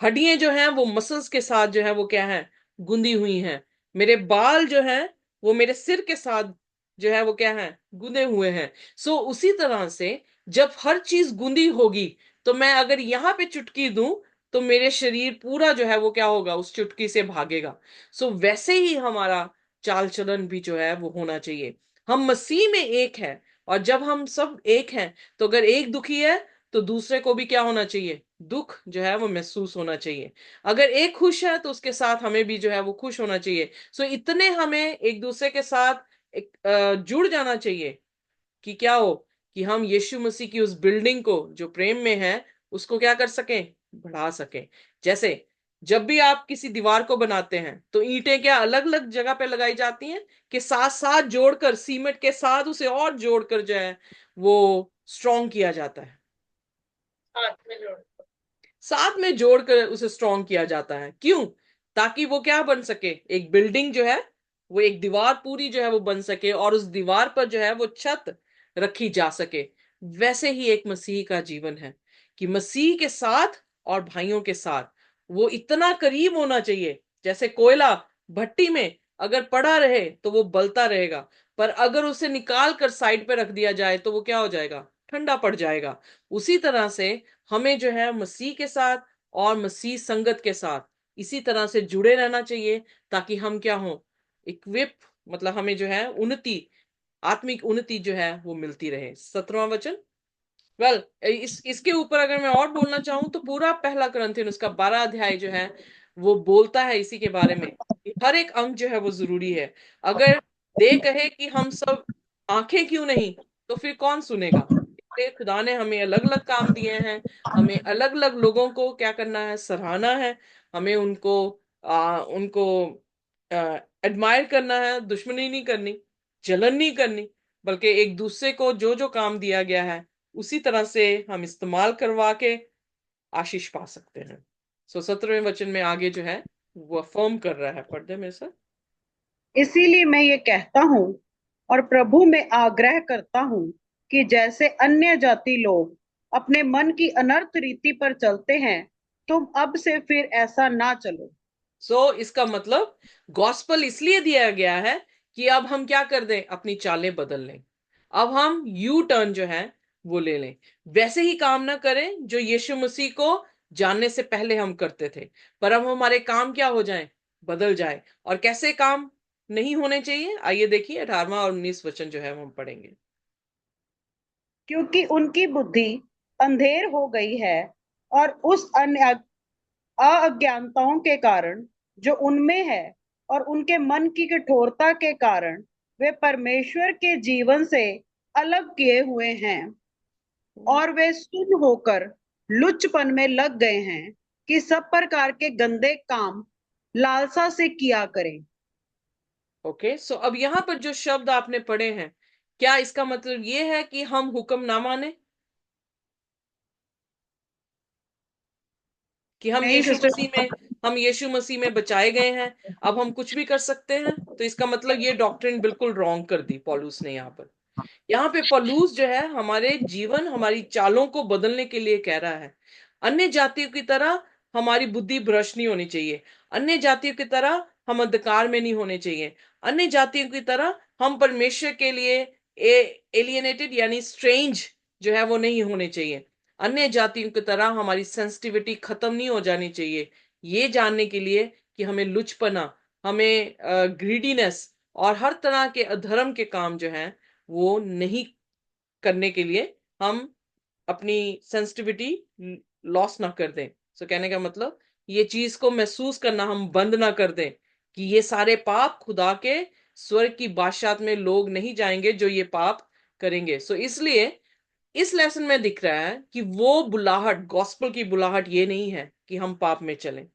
हड्डियां जो हैं वो मसल्स के साथ जो है वो क्या है? गुंदी हुई हैं। मेरे बाल जो हैं वो मेरे सिर के साथ जो है वो क्या है? गुंदे हुए हैं। सो उसी तरह से जब हर चीज गुंदी होगी, तो मैं अगर यहां पे चुटकी दूं, तो मेरे शरीर पूरा जो है वो क्या होगा? उस चुटकी से भागेगा। सो वैसे ही हमारा चाल चलन भी जो है वो होना चाहिए। हम मसीह में एक है, और जब हम सब एक हैं, तो अगर एक दुखी है तो दूसरे को भी क्या होना चाहिए, दुख जो है वो महसूस होना चाहिए। अगर एक खुश है तो उसके साथ हमें भी जो है वो खुश होना चाहिए। सो इतने हमें एक दूसरे के साथ जुड़ जाना चाहिए कि क्या हो, कि हम यीशु मसीह की उस बिल्डिंग को जो प्रेम में है उसको क्या कर सकें, बढ़ा सकें। जैसे जब भी आप किसी दीवार को बनाते हैं तो ईंटें क्या अलग अलग जगह पे लगाई जाती हैं, कि साथ साथ जोड़कर सीमेंट के साथ उसे और जोड़कर जो है वो स्ट्रॉन्ग किया जाता है, हाथ में जोड़। साथ में जोड़कर उसे स्ट्रॉन्ग किया जाता है। क्यों? ताकि वो क्या बन सके, एक बिल्डिंग जो है वो एक दीवार पूरी जो है वो बन सके और उस दीवार पर जो है वो छत रखी जा सके। वैसे ही एक मसीह का जीवन है कि मसीह के साथ और भाइयों के साथ वो इतना करीब होना चाहिए। जैसे कोयला भट्टी में अगर पड़ा रहे तो वो बलता रहेगा, पर अगर उसे निकाल कर साइड पे रख दिया जाए तो वो क्या हो जाएगा, ठंडा पड़ जाएगा। उसी तरह से हमें जो है मसीह के साथ और मसीह संगत के साथ इसी तरह से जुड़े रहना चाहिए, ताकि हम क्या हो, इक्विप, मतलब हमें जो है उन्नति, आत्मिक उन्नति जो है वो मिलती रहे। 17वां वचन। वेल इसके ऊपर अगर मैं और बोलना चाहूं तो पूरा पहला कुरिन्थियन उसका 12 अध्याय जो है वो बोलता है इसी के बारे में कि हर एक अंग जो है वो जरूरी है। अगर दे कहे कि हम सब आंखें क्यों नहीं, तो फिर कौन सुनेगा। इसलिए खुदा ने हमें अलग अलग काम दिए हैं, हमें अलग अलग लोगों को क्या करना है, सराहना है, हमें उनको एडमायर करना है, दुश्मनी नहीं करनी, जलन नहीं करनी, बल्कि एक दूसरे को जो जो काम दिया गया है उसी तरह से हम इस्तेमाल करवा के आशीष पा सकते हैं। 17वें वचन में आगे जो है वो अफर्म कर रहा है, पढ़ दे मेरे साथ। इसीलिए मैं ये कहता हूँ और प्रभु में आग्रह करता हूँ कि जैसे अन्य जाति लोग अपने मन की अनर्थ रीति पर चलते हैं, तुम अब से फिर ऐसा ना चलो। इसका मतलब गॉस्पल इसलिए दिया गया है कि अब हम क्या कर दें, अपनी चालें बदल लें, अब हम यू टर्न जो है वो ले लें, वैसे ही काम ना करें जो यीशु मसीह को जानने से पहले हम करते थे। पर अब हमारे काम क्या हो जाएं, बदल जाए। और कैसे काम नहीं होने चाहिए, आइए देखिए 18वां और 19 वचन जो है वो हम पढ़ेंगे। क्योंकि उनकी बुद्धि अंधेर हो गई है और उस अन्य अज्ञानताओं के कारण जो उनमें है और उनके मन की कठोरता के कारण वे परमेश्वर के जीवन से अलग किए हुए हैं और वे सुन्न होकर लुच्चपन में लग गए हैं कि सब प्रकार के गंदे काम लालसा से किया करें। ओके, सो अब यहां पर जो शब्द आपने पढ़े हैं, क्या इसका मतलब ये है कि हम हुक्म ना माने, कि नहीं सिस्टर, हम यीशु मसीह में बचाए गए हैं, अब हम कुछ भी कर सकते हैं? तो इसका मतलब ये डॉक्ट्रिन बिल्कुल रॉन्ग कर दी पौलुस ने यहाँ पर। यहाँ पे पौलुस जो है हमारे जीवन, हमारी चालों को बदलने के लिए कह रहा है। अन्य जातियों की तरह हमारी बुद्धि भ्रष्ट नहीं होनी चाहिए, अन्य जातियों की तरह हम अंधकार में नहीं होने चाहिए, अन्य जातियों की तरह हम परमेश्वर के लिए एलियनेटेड यानी स्ट्रेंज जो है वो नहीं होने चाहिए, अन्य जातियों की तरह हमारी सेंसिटिविटी खत्म नहीं हो जानी चाहिए। ये जानने के लिए कि हमें लुचपना, हमें ग्रीडीनेस और हर तरह के अधर्म के काम जो हैं वो नहीं करने के लिए हम अपनी सेंसिटिविटी लॉस ना कर दें। सो कहने का मतलब ये चीज को महसूस करना हम बंद ना कर दें कि ये सारे पाप, खुदा के स्वर्ग की बादशाहत में लोग नहीं जाएंगे जो ये पाप करेंगे। सो इसलिए इस लेसन में दिख रहा है कि वो बुलाहट, गॉस्पल की बुलाहट ये नहीं है कि हम पाप में चलें।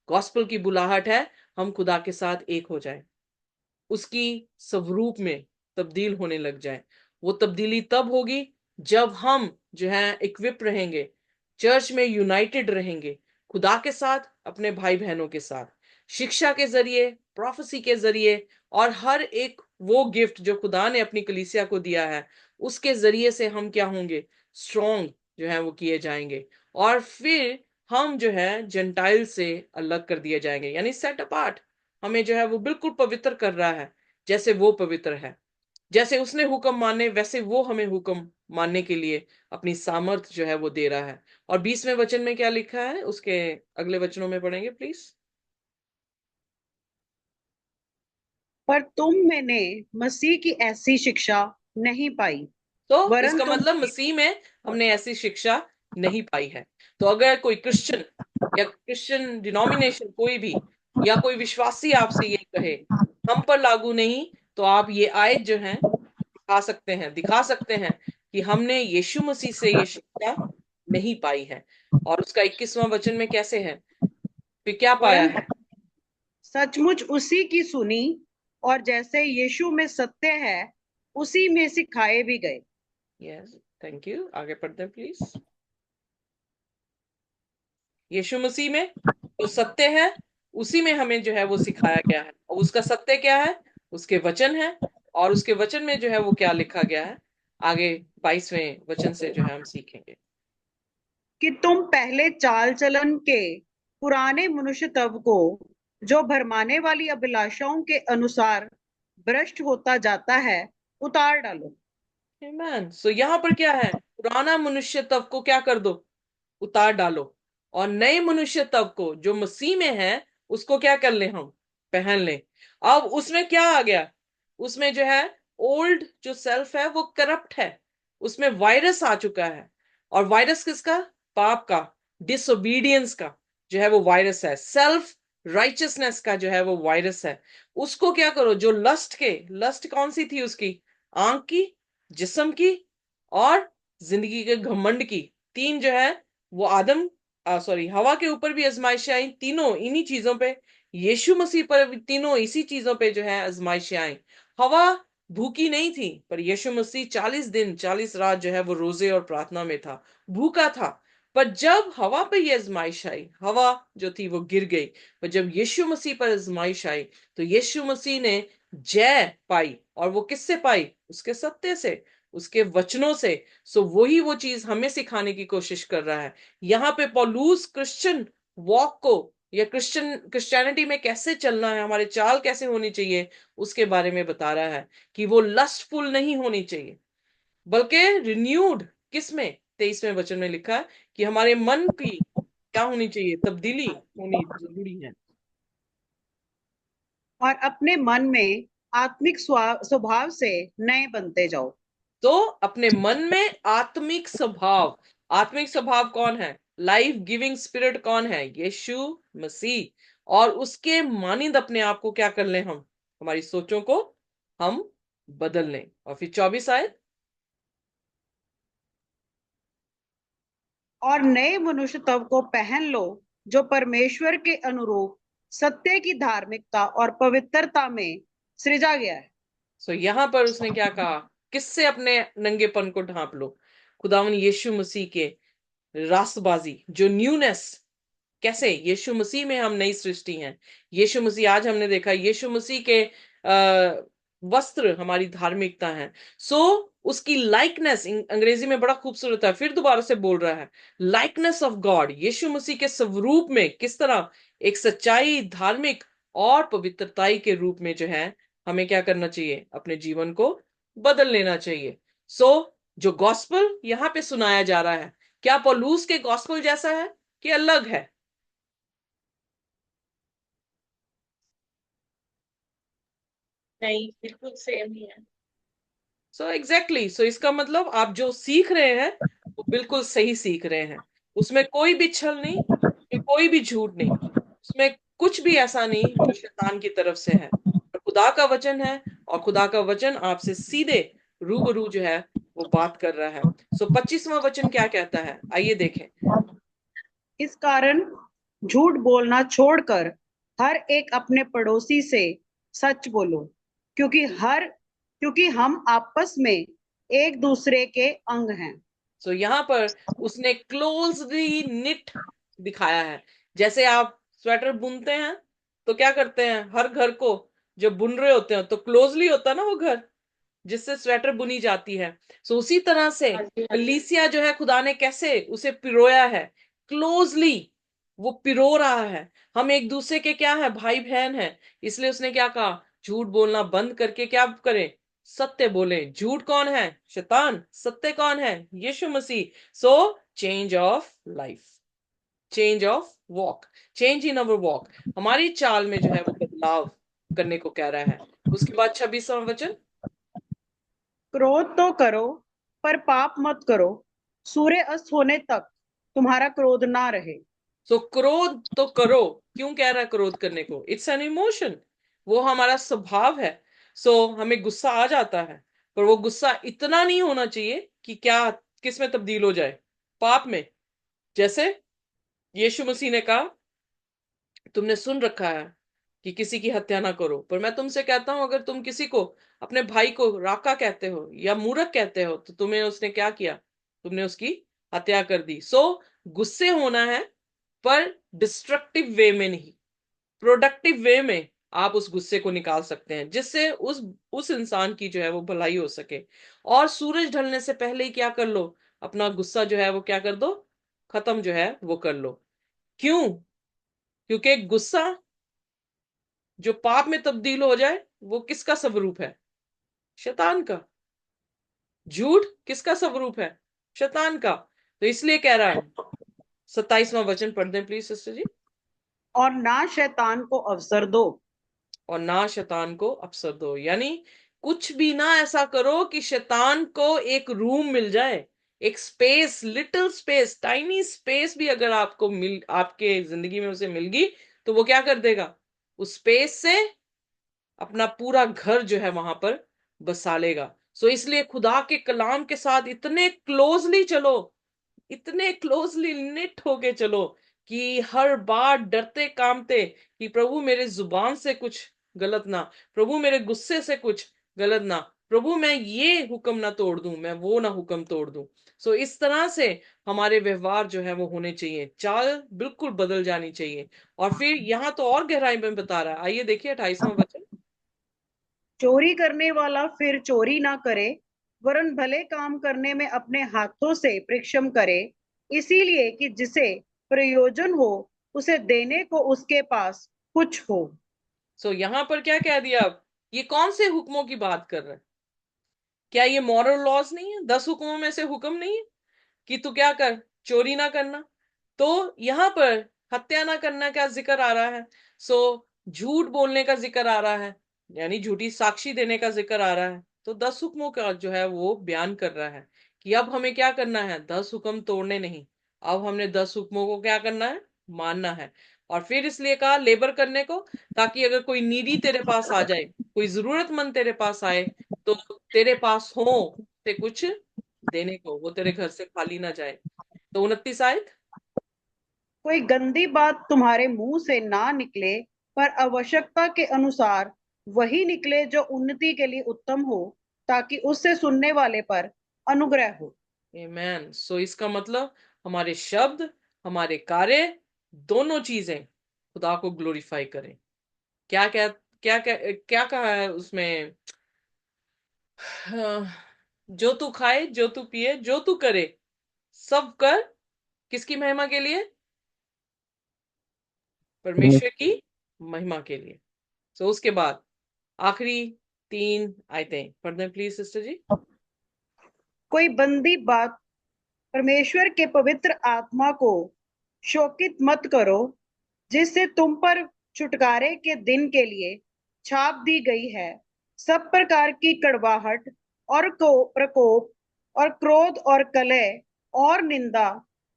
गॉस्पल की बुलाहट है हम खुदा के साथ एक हो जाएं, उसकी स्वरूप में तब्दील होने लग जाए। वो तब्दीली तब होगी जब हम जो है इक्विप रहेंगे, चर्च में यूनाइटेड रहेंगे, खुदा के साथ, अपने भाई बहनों के साथ, शिक्षा के जरिए, प्रोफेसी के जरिए, और हर एक वो गिफ्ट जो खुदा ने अपनी कलीसिया को दिया है उसके जरिए से हम क्या होंगे, स्ट्रॉन्ग जो है वो किए जाएंगे। और फिर हम जो है जेंटाइल से अलग कर दिए जाएंगे, यानी सेट अपार्ट। हमें जो है वो बिल्कुल पवित्र कर रहा है, जैसे वो पवित्र है। जैसे उसने हुक्म माने वैसे वो हमें हुक्म मानने के लिए अपनी सामर्थ जो है वो दे रहा है। और 20वें वचन में क्या लिखा है, उसके अगले वचनों में पढ़ेंगे प्लीज। पर तुम मैंने मसीह की ऐसी शिक्षा नहीं पाई, तो वरन इसका तुम मतलब मसीह में हमने ऐसी शिक्षा नहीं पाई है। तो अगर कोई क्रिश्चियन या क्रिश्चियन डिनोमिनेशन कोई भी या कोई विश्वासी आपसे ये कहे हम पर लागू नहीं, तो आप ये आयत जो है दिखा सकते हैं कि हमने यीशु मसीह से ये शिक्षा नहीं पाई है। और उसका 21वां वचन में कैसे है, फिर क्या पाया है? सचमुच उसी की सुनी और जैसे यीशु में सत्य है उसी में सिखाए भी गए। Yes, thank you. आगे पढ़ते हैं प्लीज। यीशु मसीह में जो सत्य है उसी में हमें जो है वो सिखाया गया है। और उसका सत्य क्या है? उसके वचन है। और उसके वचन में जो है वो क्या लिखा गया है, आगे 22वें वचन से जो है हम सीखेंगे। कि तुम पहले चाल चलन के पुराने मनुष्य तब को जो भरमाने वाली अभिलाषाओं के अनुसार भ्रष्ट होता जाता है उतार डालो। आमेन। सो यहाँ पर क्या है, पुराना मनुष्य तब को क्या कर दो, उतार डालो। और नए मनुष्य तब को जो मसीह में है उसको क्या कर ले, हम पहन ले। अब उसमें क्या आ गया, उसमें जो है ओल्ड जो सेल्फ है वो करप्ट है, उसमें वायरस आ चुका है। और वायरस किसका? पाप का, डिसोबीडियंस का जो है वो वायरस है। सेल्फ राइचियसनेस का जो है वो वायरस है। उसको क्या करो, जो लस्ट कौन सी थी उसकी, आंख की, जिस्म की और जिंदगी के घमंड की, तीन जो है वो आदम हवा के ऊपर भी आजमाइशें आई, तीनों इन्हीं चीजों पे। यीशु मसीह पर भी तीनों इसी चीजों पे जो है आजमाइशें आई। हवा भूखी नहीं थी, पर यीशु मसीह 40 दिन 40 रात जो है वो रोजे और प्रार्थना में था, भूखा था। पर जब हवा पे ये आजमाइश आई, हवा जो थी वो गिर गई। पर जब यीशु मसीह पर आजमाइश आई तो यीशु मसीह ने जय पाई। और वो किससे पाई? उसके सत्य से, उसके वचनों से। सो वही वो चीज हमें सिखाने की कोशिश कर रहा है। यहाँ पे पौलुस क्रिश्चियन वॉक को या क्रिश्चियनिटी में कैसे चलना है, हमारे चाल कैसे होनी चाहिए, उसके बारे में बता रहा है कि वो लस्टफुल नहीं होनी चाहिए, बल्कि रिन्यूड। किसमें? 23वें वचन में लिखा है कि हमारे मन की क्या होनी चाहिए, तब्दीली होनी जरूरी है। और अपने मन में आत्मिक स्वभाव से नए बनते जाओ। तो अपने मन में आत्मिक स्वभाव कौन है? लाइफ गिविंग स्पिरिट कौन है? यीशु मसीह। और उसके मानिंद अपने आप को क्या कर लें, हम हमारी सोचों को हम बदल लें। और फिर 24 आयत, और नए मनुष्य तब को पहन लो जो परमेश्वर के अनुरूप सत्य की धार्मिकता और पवित्रता में सृजा गया है। सो यहां पर उसने क्या कहा, किससे अपने नंगेपन को ढांप लो? खुदावन यीशु मसीह के रास्तबाजी, जो न्यूनेस। कैसे? यीशु मसीह में हम नई सृष्टि हैं। यीशु मसीह, आज हमने देखा यीशु मसीह के वस्त्र हमारी धार्मिकता है। सो उसकी लाइकनेस, अंग्रेजी में बड़ा खूबसूरत है, फिर दोबारा से बोल रहा है, लाइकनेस ऑफ गॉड। यीशु मसीह के स्वरूप में किस तरह एक सच्चाई, धार्मिक और पवित्रताई के रूप में जो है हमें क्या करना चाहिए, अपने जीवन को बदल लेना चाहिए। सो जो गॉस्पल यहाँ पे सुनाया जा रहा है, क्या पौलुस के गॉस्पल जैसा है कि अलग है? नहीं, बिल्कुल सेम ही है। सो एग्जैक्टली, सो इसका मतलब आप जो सीख रहे हैं वो बिल्कुल सही सीख रहे हैं। उसमें कोई भी छल नहीं, उसमें कोई भी झूठ नहीं, उसमें कुछ भी ऐसा नहीं जो शैतान की तरफ से है। और खुदा का वचन है, और खुदा का वचन आपसे सीधे रूबरू जो है वो बात कर रहा है। सो 25वां वचन क्या कहता है, आइए देखें। इस कारण झूठ बोलना छोड़कर हर एक अपने पड़ोसी से सच बोलो, क्योंकि हम आपस में एक दूसरे के अंग हैं। सो यहाँ पर उसने क्लोजली निट दिखाया है। जैसे आप स्वेटर बुनते हैं तो क्या करते हैं, हर घर को जब बुन रहे होते हैं तो क्लोजली होता है ना वो घर, जिससे स्वेटर बुनी जाती है। सो उसी तरह से हाँ जी, हाँ जी। कलीसिया जो है, खुदा ने कैसे उसे पिरोया है, क्लोजली वो पिरो रहा है। हम एक दूसरे के क्या है, भाई बहन है। इसलिए उसने क्या कहा, झूठ बोलना बंद करके क्या करें, सत्य बोले। झूठ कौन है? शैतान। सत्य कौन है? Yeshu Masih. So change of life, change of walk, change in our walk, हमारी चाल में जो है वो बदलाव करने को कह रहा है। उसके बाद 26वां वचन, क्रोध तो करो पर पाप मत करो, सूर्य अस्त होने तक तुम्हारा क्रोध ना रहे। सो क्रोध तो करो। क्यों कह रहा है क्रोध करने को? इट्स एन इमोशन, वो हमारा स्वभाव है। सो हमें गुस्सा आ जाता है, पर वो गुस्सा इतना नहीं होना चाहिए कि क्या किस में तब्दील हो जाए? पाप में। जैसे यीशु मसीह ने कहा, तुमने सुन रखा है कि किसी की हत्या ना करो, पर मैं तुमसे कहता हूं, अगर तुम किसी को, अपने भाई को राका कहते हो या मूर्ख कहते हो, तो तुम्हें उसने क्या किया? तुमने उसकी हत्या कर दी। सो गुस्से होना है, पर डिस्ट्रक्टिव वे में नहीं, प्रोडक्टिव वे में आप उस गुस्से को निकाल सकते हैं, जिससे उस इंसान की जो है वो भलाई हो सके। और सूरज ढलने से पहले ही क्या कर लो? अपना गुस्सा जो है वो क्या कर दो? खत्म जो है वो कर लो। क्यों? क्योंकि गुस्सा जो पाप में तब्दील हो जाए, वो किसका स्वरूप है? शैतान का। झूठ किसका स्वरूप है? शैतान का। तो इसलिए कह रहा है, 27वां वचन पढ़ दें प्लीज सिस्टर जी। और ना शैतान को अवसर दो। और ना शैतान को अवसर दो, यानी कुछ भी ना ऐसा करो कि शैतान को एक रूम मिल जाए, एक space, little space, tiny space भी अगर आपके जिंदगी में उसे मिल गई, तो वो क्या कर देगा? उस स्पेस से अपना पूरा घर जो है वहां पर बसा लेगा। सो इसलिए खुदा के कलाम के साथ इतने क्लोजली चलो, इतने क्लोजली निट होके चलो, कि हर बार डरते कामते कि प्रभु मेरे जुबान से कुछ गलत ना, प्रभु मेरे गुस्से से कुछ गलत ना, प्रभु मैं ये हुक्म ना तोड़ दूं, मैं वो ना हुक्म तोड़ दूं। सो इस तरह से हमारे व्यवहार जो है वो होने चाहिए, चाल बिल्कुल बदल जानी चाहिए। और फिर यहां तो और गहराई में बता रहा है, आइए देखिए 28वां वचन। चोरी करने वाला फिर चोरी ना करे, वरन भले काम करने में अपने हाथों से परिश्रम करे, इसीलिए कि जिसे प्रयोजन हो उसे देने को उसके पास कुछ हो। सो यहां पर क्या कह दिया? अब ये कौन से हुक्मों की बात कर रहा है? क्या ये मॉरल लॉज नहीं है? 10 हुक्मों में से हुक्म नहीं है कि तू क्या कर? चोरी ना करना। तो यहां पर हत्या ना करना का जिक्र आ रहा है। सो झूठ बोलने का जिक्र आ रहा है, यानी झूठी साक्षी देने का जिक्र आ रहा है। तो 10 हुक्मों का जो है वो बयान कर रहा है कि अब हमें क्या करना है? 10 हुक्म तोड़ने नहीं, अब हमने 10 हुक्मों को क्या करना है? मानना है। और फिर इसलिए कहा लेबर करने को, ताकि अगर कोई नीडी तेरे पास आ जाए, कोई जरूरतमंद तेरे पास आए, तो तेरे पास हो से कुछ देने को, वो तेरे घर से खाली ना जाए। तो 29 आयत। कोई गंदी बात तुम्हारे मुंह से ना निकले, पर आवश्यकता के अनुसार वही निकले जो उन्नति के लिए उत्तम हो, ताकि उससे सुनने वाले पर अनुग्रह हो। आमेन। सो इसका मतलब हमारे शब्द, हमारे कार्य, दोनों चीजें खुदा को ग्लोरीफाई करें। क्या क्या क्या क्या क्या कहा है उसमें? हाँ, जो तू खाए, जो तू पिए, जो तू करे, सब कर किसकी महिमा के लिए? परमेश्वर की महिमा के लिए। सो उसके बाद आखिरी 3 आयतें पढ़ दें प्लीज सिस्टर जी। कोई बंदी बात परमेश्वर के पवित्र आत्मा को शोकित मत करो, जिससे तुम पर छुटकारे के दिन के लिए छाप दी गई है। सब प्रकार की कड़वाहट और प्रकोप और क्रोध और कलह और निंदा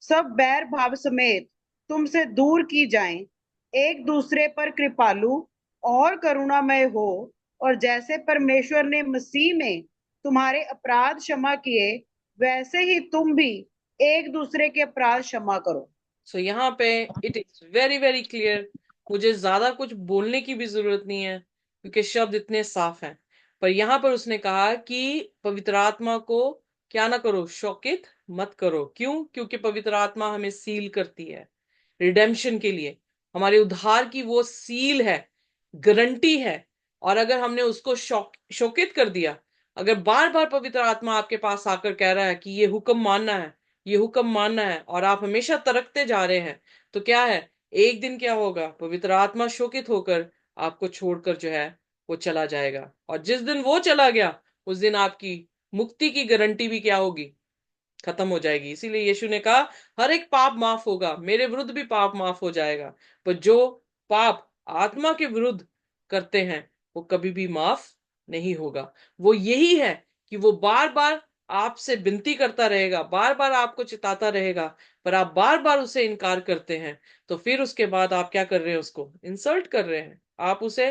सब बैर भाव समेत तुमसे दूर की जाएं। एक दूसरे पर कृपालु और करुणामय हो, और जैसे परमेश्वर ने मसीह में तुम्हारे अपराध क्षमा किए, वैसे ही तुम भी एक दूसरे के अपराध क्षमा करो। सो यहाँ पे it is very very clear. मुझे ज्यादा कुछ बोलने की भी जरूरत नहीं है, क्योंकि शब्द इतने साफ हैं। पर यहाँ पर उसने कहा कि पवित्र आत्मा को क्या ना करो? शोकित मत करो। क्यों? क्योंकि पवित्र आत्मा हमें सील करती है रिडेम्पशन के लिए। हमारे उद्धार की वो सील है, गारंटी है। और अगर हमने उसको शोकित कर दिया, अगर बार बार पवित्र आत्मा आपके पास आकर कह रहा है कि ये हुक्म मानना है, ये हुक्म मानना है, और आप हमेशा तरकते जा रहे हैं, तो क्या है? एक दिन क्या होगा? पवित्र आत्मा शोकित होकर आपको छोड़कर जो है वो चला जाएगा। और जिस दिन वो चला गया, उस दिन आपकी मुक्ति की गारंटी भी क्या होगी? खत्म हो जाएगी। इसीलिए यीशु ने कहा हर एक पाप माफ होगा, मेरे विरुद्ध भी पाप माफ हो जाएगा, पर जो पाप आत्मा के विरुद्ध करते हैं वो कभी भी माफ नहीं होगा। वो यही है कि वो बार बार आपसे विनती करता रहेगा, बार बार आपको चिताता रहेगा, पर आप बार बार उसे इनकार करते हैं, तो फिर उसके बाद आप क्या कर रहे हैं? उसको इंसल्ट कर रहे हैं, आप उसे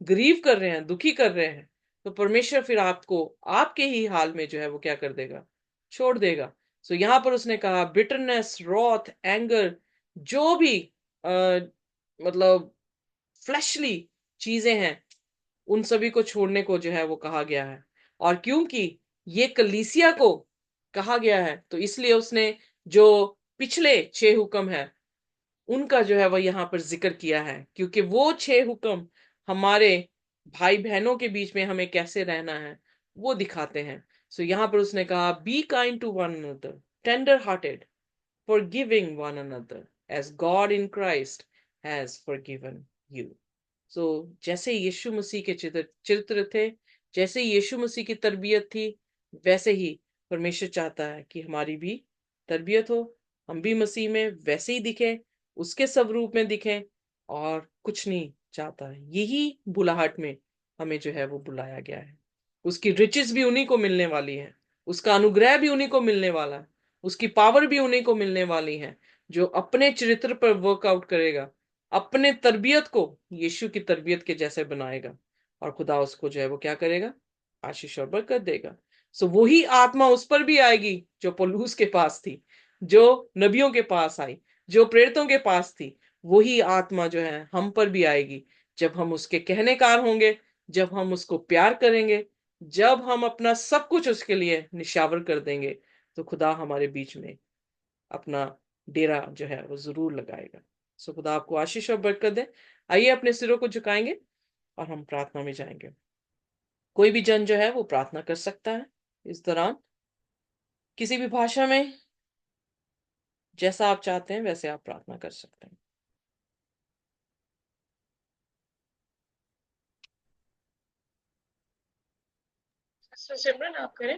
ग्रीव कर रहे हैं, दुखी कर रहे हैं। तो परमेश्वर फिर आपको आपके ही हाल में जो है वो क्या कर देगा? छोड़ देगा। सो यहां पर उसने कहा बिटरनेस, रॉथ, एंगर, जो भी मतलब फ्लैशली चीजें हैं, उन सभी को छोड़ने को जो है वो कहा गया है। और क्योंकि ये कलीसिया को कहा गया है, तो इसलिए उसने जो पिछले 6 हुक्म है उनका जो है वह यहाँ पर जिक्र किया है, क्योंकि वो 6 हुक्म हमारे भाई बहनों के बीच में हमें कैसे रहना है वो दिखाते हैं। सो यहाँ पर उसने कहा be kind to one another, tender hearted, forgiving one another as God in Christ has forgiven you. So जैसे यीशु मसीह के चरित्र थे, जैसे यीशु मसीह की तरबियत थी, वैसे ही परमेश्वर चाहता है कि हमारी भी तरबियत हो, हम भी मसीह में वैसे ही दिखें, उसके स्वरूप में दिखें, और कुछ नहीं चाहता है। यही बुलाहट में हमें जो है वो बुलाया गया है। उसकी रिचेस भी उन्हीं को मिलने वाली है, उसका अनुग्रह भी उन्हीं को मिलने वाला है, उसकी पावर भी उन्हीं को मिलने वाली है, जो अपने चरित्र पर वर्कआउट करेगा, अपने तरबियत को यीशु की तरबियत के जैसे बनाएगा, और खुदा उसको जो है वो क्या करेगा? आशीष और बरकत देगा। सो वही आत्मा उस पर भी आएगी जो पौलुस के पास थी, जो नबियों के पास आई, जो प्रेरितों के पास थी। वही आत्मा जो है हम पर भी आएगी, जब हम उसके कहनेकार होंगे, जब हम उसको प्यार करेंगे, जब हम अपना सब कुछ उसके लिए निशावर कर देंगे, तो खुदा हमारे बीच में अपना डेरा जो है वो जरूर लगाएगा। सो खुदा आपको आशीष और बरकत दे। आइए अपने सिरों को झुकाएंगे और हम प्रार्थना में जाएंगे। कोई भी जन जो है वो प्रार्थना कर सकता है इस दौरान, किसी भी भाषा में, जैसा आप चाहते हैं वैसे आप प्रार्थना कर सकते हैं। सिमरन आप करें।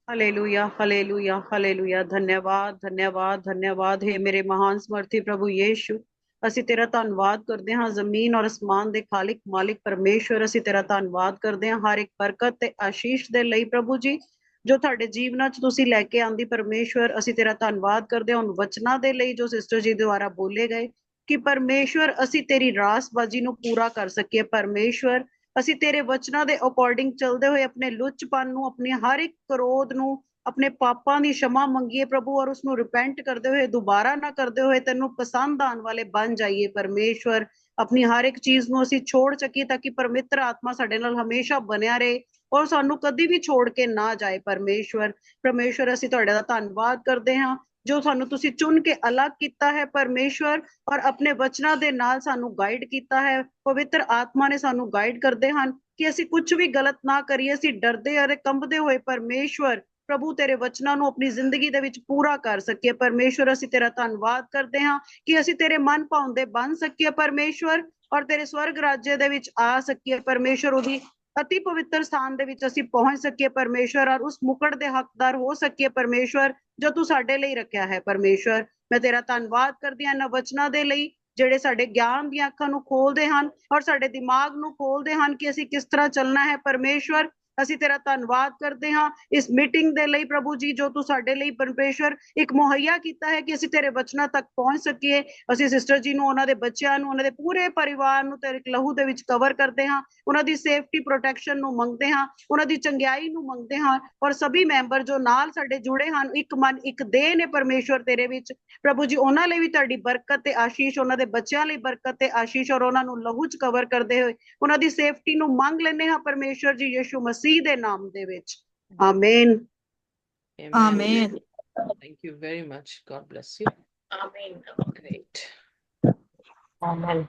Hallelujah, hallelujah, hallelujah. धन्यवाद, धन्यवाद, धन्यवाद हे मेरे महान समर्थी प्रभु यीशु। ਅਸੀਂ ਤੇਰਾ ਧੰਨਵਾਦ ਕਰਦੇ ਹਾਂ ਜ਼ਮੀਨ ਔਰ ਅਸਮਾਨ ਦੇ ਖਾਲਿਕ ਮਾਲਿਕ ਪਰਮੇਸ਼ਵਰ। ਅਸੀਂ ਤੇਰਾ ਧੰਨਵਾਦ ਕਰਦੇ ਹਾਂ ਹਰ ਇੱਕ ਬਰਕਤ ਤੇ ਆਸ਼ੀਸ਼ ਦੇ ਲਈ ਪ੍ਰਭੂ ਜੀ, ਜੋ ਤੁਹਾਡੇ ਜੀਵਨਾਂ 'ਚ ਤੁਸੀਂ ਲੈ ਕੇ ਆਂਦੀ ਪਰਮੇਸ਼ਵਰ। ਅਸੀਂ ਤੇਰਾ ਧੰਨਵਾਦ ਕਰਦੇ ਹਾਂ ਉਨ ਵਚਨਾਂ ਦੇ ਲਈ ਜੋ ਸਿਸਟਰ ਜੀ ਦੁਆਰਾ ਬੋਲੇ ਗਏ, ਕਿ ਪਰਮੇਸ਼ਵਰ ਅਸੀਂ ਤੇਰੀ ਰਾਸਬਾਜੀ ਨੂੰ ਪੂਰਾ ਕਰ ਸਕੀਏ। ਪਰਮੇਸ਼ਵਰ ਅਸੀਂ ਤੇਰੇ ਵਚਨਾਂ ਦੇ ਅਕੋਰਡਿੰਗ ਚੱਲਦੇ ਹੋਏ ਆਪਣੇ ਲੁੱਚਪਨ ਨੂੰ, ਆਪਣੀ ਹਰ ਇੱਕ ਕਰੋਧ ਨੂੰ, ਆਪਣੇ ਪਾਪਾਂ ਦੀ क्षमा ਮੰਗੀਏ ਪ੍ਰਭੂ, ਔਰ ਉਸਨੂੰ ਰਿਪੈਂਟ ਕਰਦੇ ਹੋਏ ਦੁਬਾਰਾ ਨਾ ਕਰਦੇ ਹੋਏ ਤੈਨੂੰ ਪਸੰਦ ਆਉਣ ਵਾਲੇ ਬਣ ਜਾਈਏ ਪਰਮੇਸ਼ਵਰ। ਆਪਣੀ ਹਰ ਇੱਕ ਚੀਜ਼ ਨੂੰ ਅਸੀਂ ਛੋੜ ਸਕੀਏ ਤਾਂ ਕਿ ਪਰਮਿੱਤਰ ਆਤਮਾ ਸਾਡੇ ਨਾਲ ਹਮੇਸ਼ਾ ਬਣਿਆ ਰਹੇ ਔਰ ਸਾਨੂੰ ਕਦੀ ਵੀ ਛੋੜ ਕੇ ਨਾ ਜਾਏ ਪਰਮੇਸ਼ਵਰ। ਪਰਮੇਸ਼ਵਰ ਅਸੀਂ ਤੁਹਾਡੇ ਦਾ ਧੰਨਵਾਦ ਕਰਦੇ ਹਾਂ ਜੋ ਸਾਨੂੰ ਤੁਸੀਂ ਚੁਣ ਕੇ ਅਲੱਗ ਕੀਤਾ ਹੈ ਪਰਮੇਸ਼ਵਰ, ਔਰ ਆਪਣੇ ਵਚਨਾਂ ਦੇ ਨਾਲ ਸਾਨੂੰ ਗਾਈਡ ਕੀਤਾ ਹੈ। ਪਵਿੱਤਰ ਆਤਮਾ ਨੇ ਸਾਨੂੰ ਗਾਈਡ ਕਰਦੇ ਹਨ ਕਿ ਅਸੀਂ ਕੁਝ ਵੀ ਗਲਤ ਨਾ ਕਰੀਏ। ਅਸੀਂ ਡਰਦੇ ਅਤੇ ਕੰਬਦੇ ਹੋਏ ਪਰਮੇਸ਼ਵਰ ਪ੍ਰਭੂ ਤੇਰੇ ਵਚਨਾਂ ਨੂੰ ਆਪਣੀ ਜ਼ਿੰਦਗੀ ਦੇ ਵਿੱਚ ਪੂਰਾ ਕਰ ਸਕੀਏ ਪਰਮੇਸ਼ਵਰ। ਅਸੀਂ ਤੇਰਾ ਧੰਨਵਾਦ ਕਰਦੇ ਹਾਂ ਕਿ ਅਸੀਂ ਤੇਰੇ ਮਨ ਭਾਉਂਦੇ ਬਣ ਸਕੀਏ ਪਰਮੇਸ਼ਵਰ, ਔਰ ਤੇਰੇ ਸਵਰਗ ਰਾਜ ਦੇ ਵਿੱਚ ਆ ਸਕੀਏ ਪਰਮੇਸ਼ਵਰ। ਉਹਦੀ ਅਤੀ ਪਵਿੱਤਰ ਸਥਾਨ ਦੇ ਵਿੱਚ ਅਸੀਂ ਪਹੁੰਚ ਸਕੀਏ ਪਰਮੇਸ਼ਵਰ, ਔਰ ਉਸ ਮੁਕਟ ਦੇ ਹੱਕਦਾਰ ਹੋ ਸਕੀਏ ਪਰਮੇਸ਼ਵਰ ਜੋ ਤੂੰ ਸਾਡੇ ਲਈ ਰੱਖਿਆ ਹੈ ਪਰਮੇਸ਼ਵਰ। ਮੈਂ ਤੇਰਾ ਧੰਨਵਾਦ ਕਰਦੀ ਹਾਂ ਇਹਨਾਂ ਵਚਨਾਂ ਦੇ ਲਈ ਜਿਹੜੇ ਸਾਡੇ ਗਿਆਨ ਦੀਆਂ ਅੱਖਾਂ ਨੂੰ ਖੋਲਦੇ ਹਨ ਔਰ ਸਾਡੇ ਦਿਮਾਗ ਨੂੰ ਖੋਲਦੇ ਹਨ ਕਿ ਅਸੀਂ ਕਿਸ ਤਰ੍ਹਾਂ ਚੱਲਣਾ ਹੈ ਪਰਮੇਸ਼ਵਰ। ਅਸੀਂ ਤੇਰਾ ਧੰਨਵਾਦ ਕਰਦੇ ਹਾਂ ਇਸ ਮੀਟਿੰਗ ਦੇ ਲਈ ਪ੍ਰਭੂ ਜੀ, ਜੋ ਤੂੰ ਸਾਡੇ ਲਈ ਪਰਮੇਸ਼ਵਰ ਇੱਕ ਮੁਹੱਈਆ ਕੀਤਾ ਹੈ ਕਿ ਅਸੀਂ ਤੇਰੇ ਵਚਨਾਂ ਤੱਕ ਪਹੁੰਚ ਸਕੀਏ। ਅਸੀਂ ਸਿਸਟਰ ਜੀ ਨੂੰ, ਉਹਨਾਂ ਦੇ ਬੱਚਿਆਂ ਨੂੰ, ਉਹਨਾਂ ਦੇ ਪੂਰੇ ਪਰਿਵਾਰ ਨੂੰ ਤੇਰੇ ਲਹੂ ਦੇ ਵਿੱਚ ਕਵਰ ਕਰਦੇ ਹਾਂ। ਉਹਨਾਂ ਦੀ ਸੇਫਟੀ ਪ੍ਰੋਟੈਕਸ਼ਨ ਨੂੰ ਮੰਗਦੇ ਹਾਂ, ਉਹਨਾਂ ਦੀ ਚੰਗਿਆਈ ਨੂੰ ਮੰਗਦੇ ਹਾਂ, ਔਰ ਸਭੀ ਮੈਂਬਰ ਜੋ ਨਾਲ ਸਾਡੇ ਜੁੜੇ ਹਨ, ਇੱਕ ਮਨ ਇੱਕ ਦੇਹ ਨੇ ਪਰਮੇਸ਼ਵਰ ਤੇਰੇ ਵਿੱਚ ਪ੍ਰਭੂ ਜੀ, ਉਹਨਾਂ ਲਈ ਵੀ ਤੁਹਾਡੀ ਬਰਕਤ ਤੇ ਆਸ਼ੀਸ਼, ਉਹਨਾਂ ਦੇ ਬੱਚਿਆਂ ਲਈ ਬਰਕਤ ਤੇ ਆਸ਼ੀਸ਼, ਔਰ ਉਹਨਾਂ ਨੂੰ ਲਹੂ 'ਚ ਕਵਰ ਕਰਦੇ ਹੋਏ ਉਹਨਾਂ ਦੀ ਸੇਫਟੀ ਨੂੰ ਮੰਗ ਲੈਂਦੇ ਹਾਂ ਪਰਮੇਸ਼ਵਰ ਜੀ ਯਿਸੂ ਮਸੀਹ ਦੇ ਨਾਮ ਦੇ ਵਿੱਚ। Amen. Amen. Thank you very much. God bless you. आमीन। Great. Amen.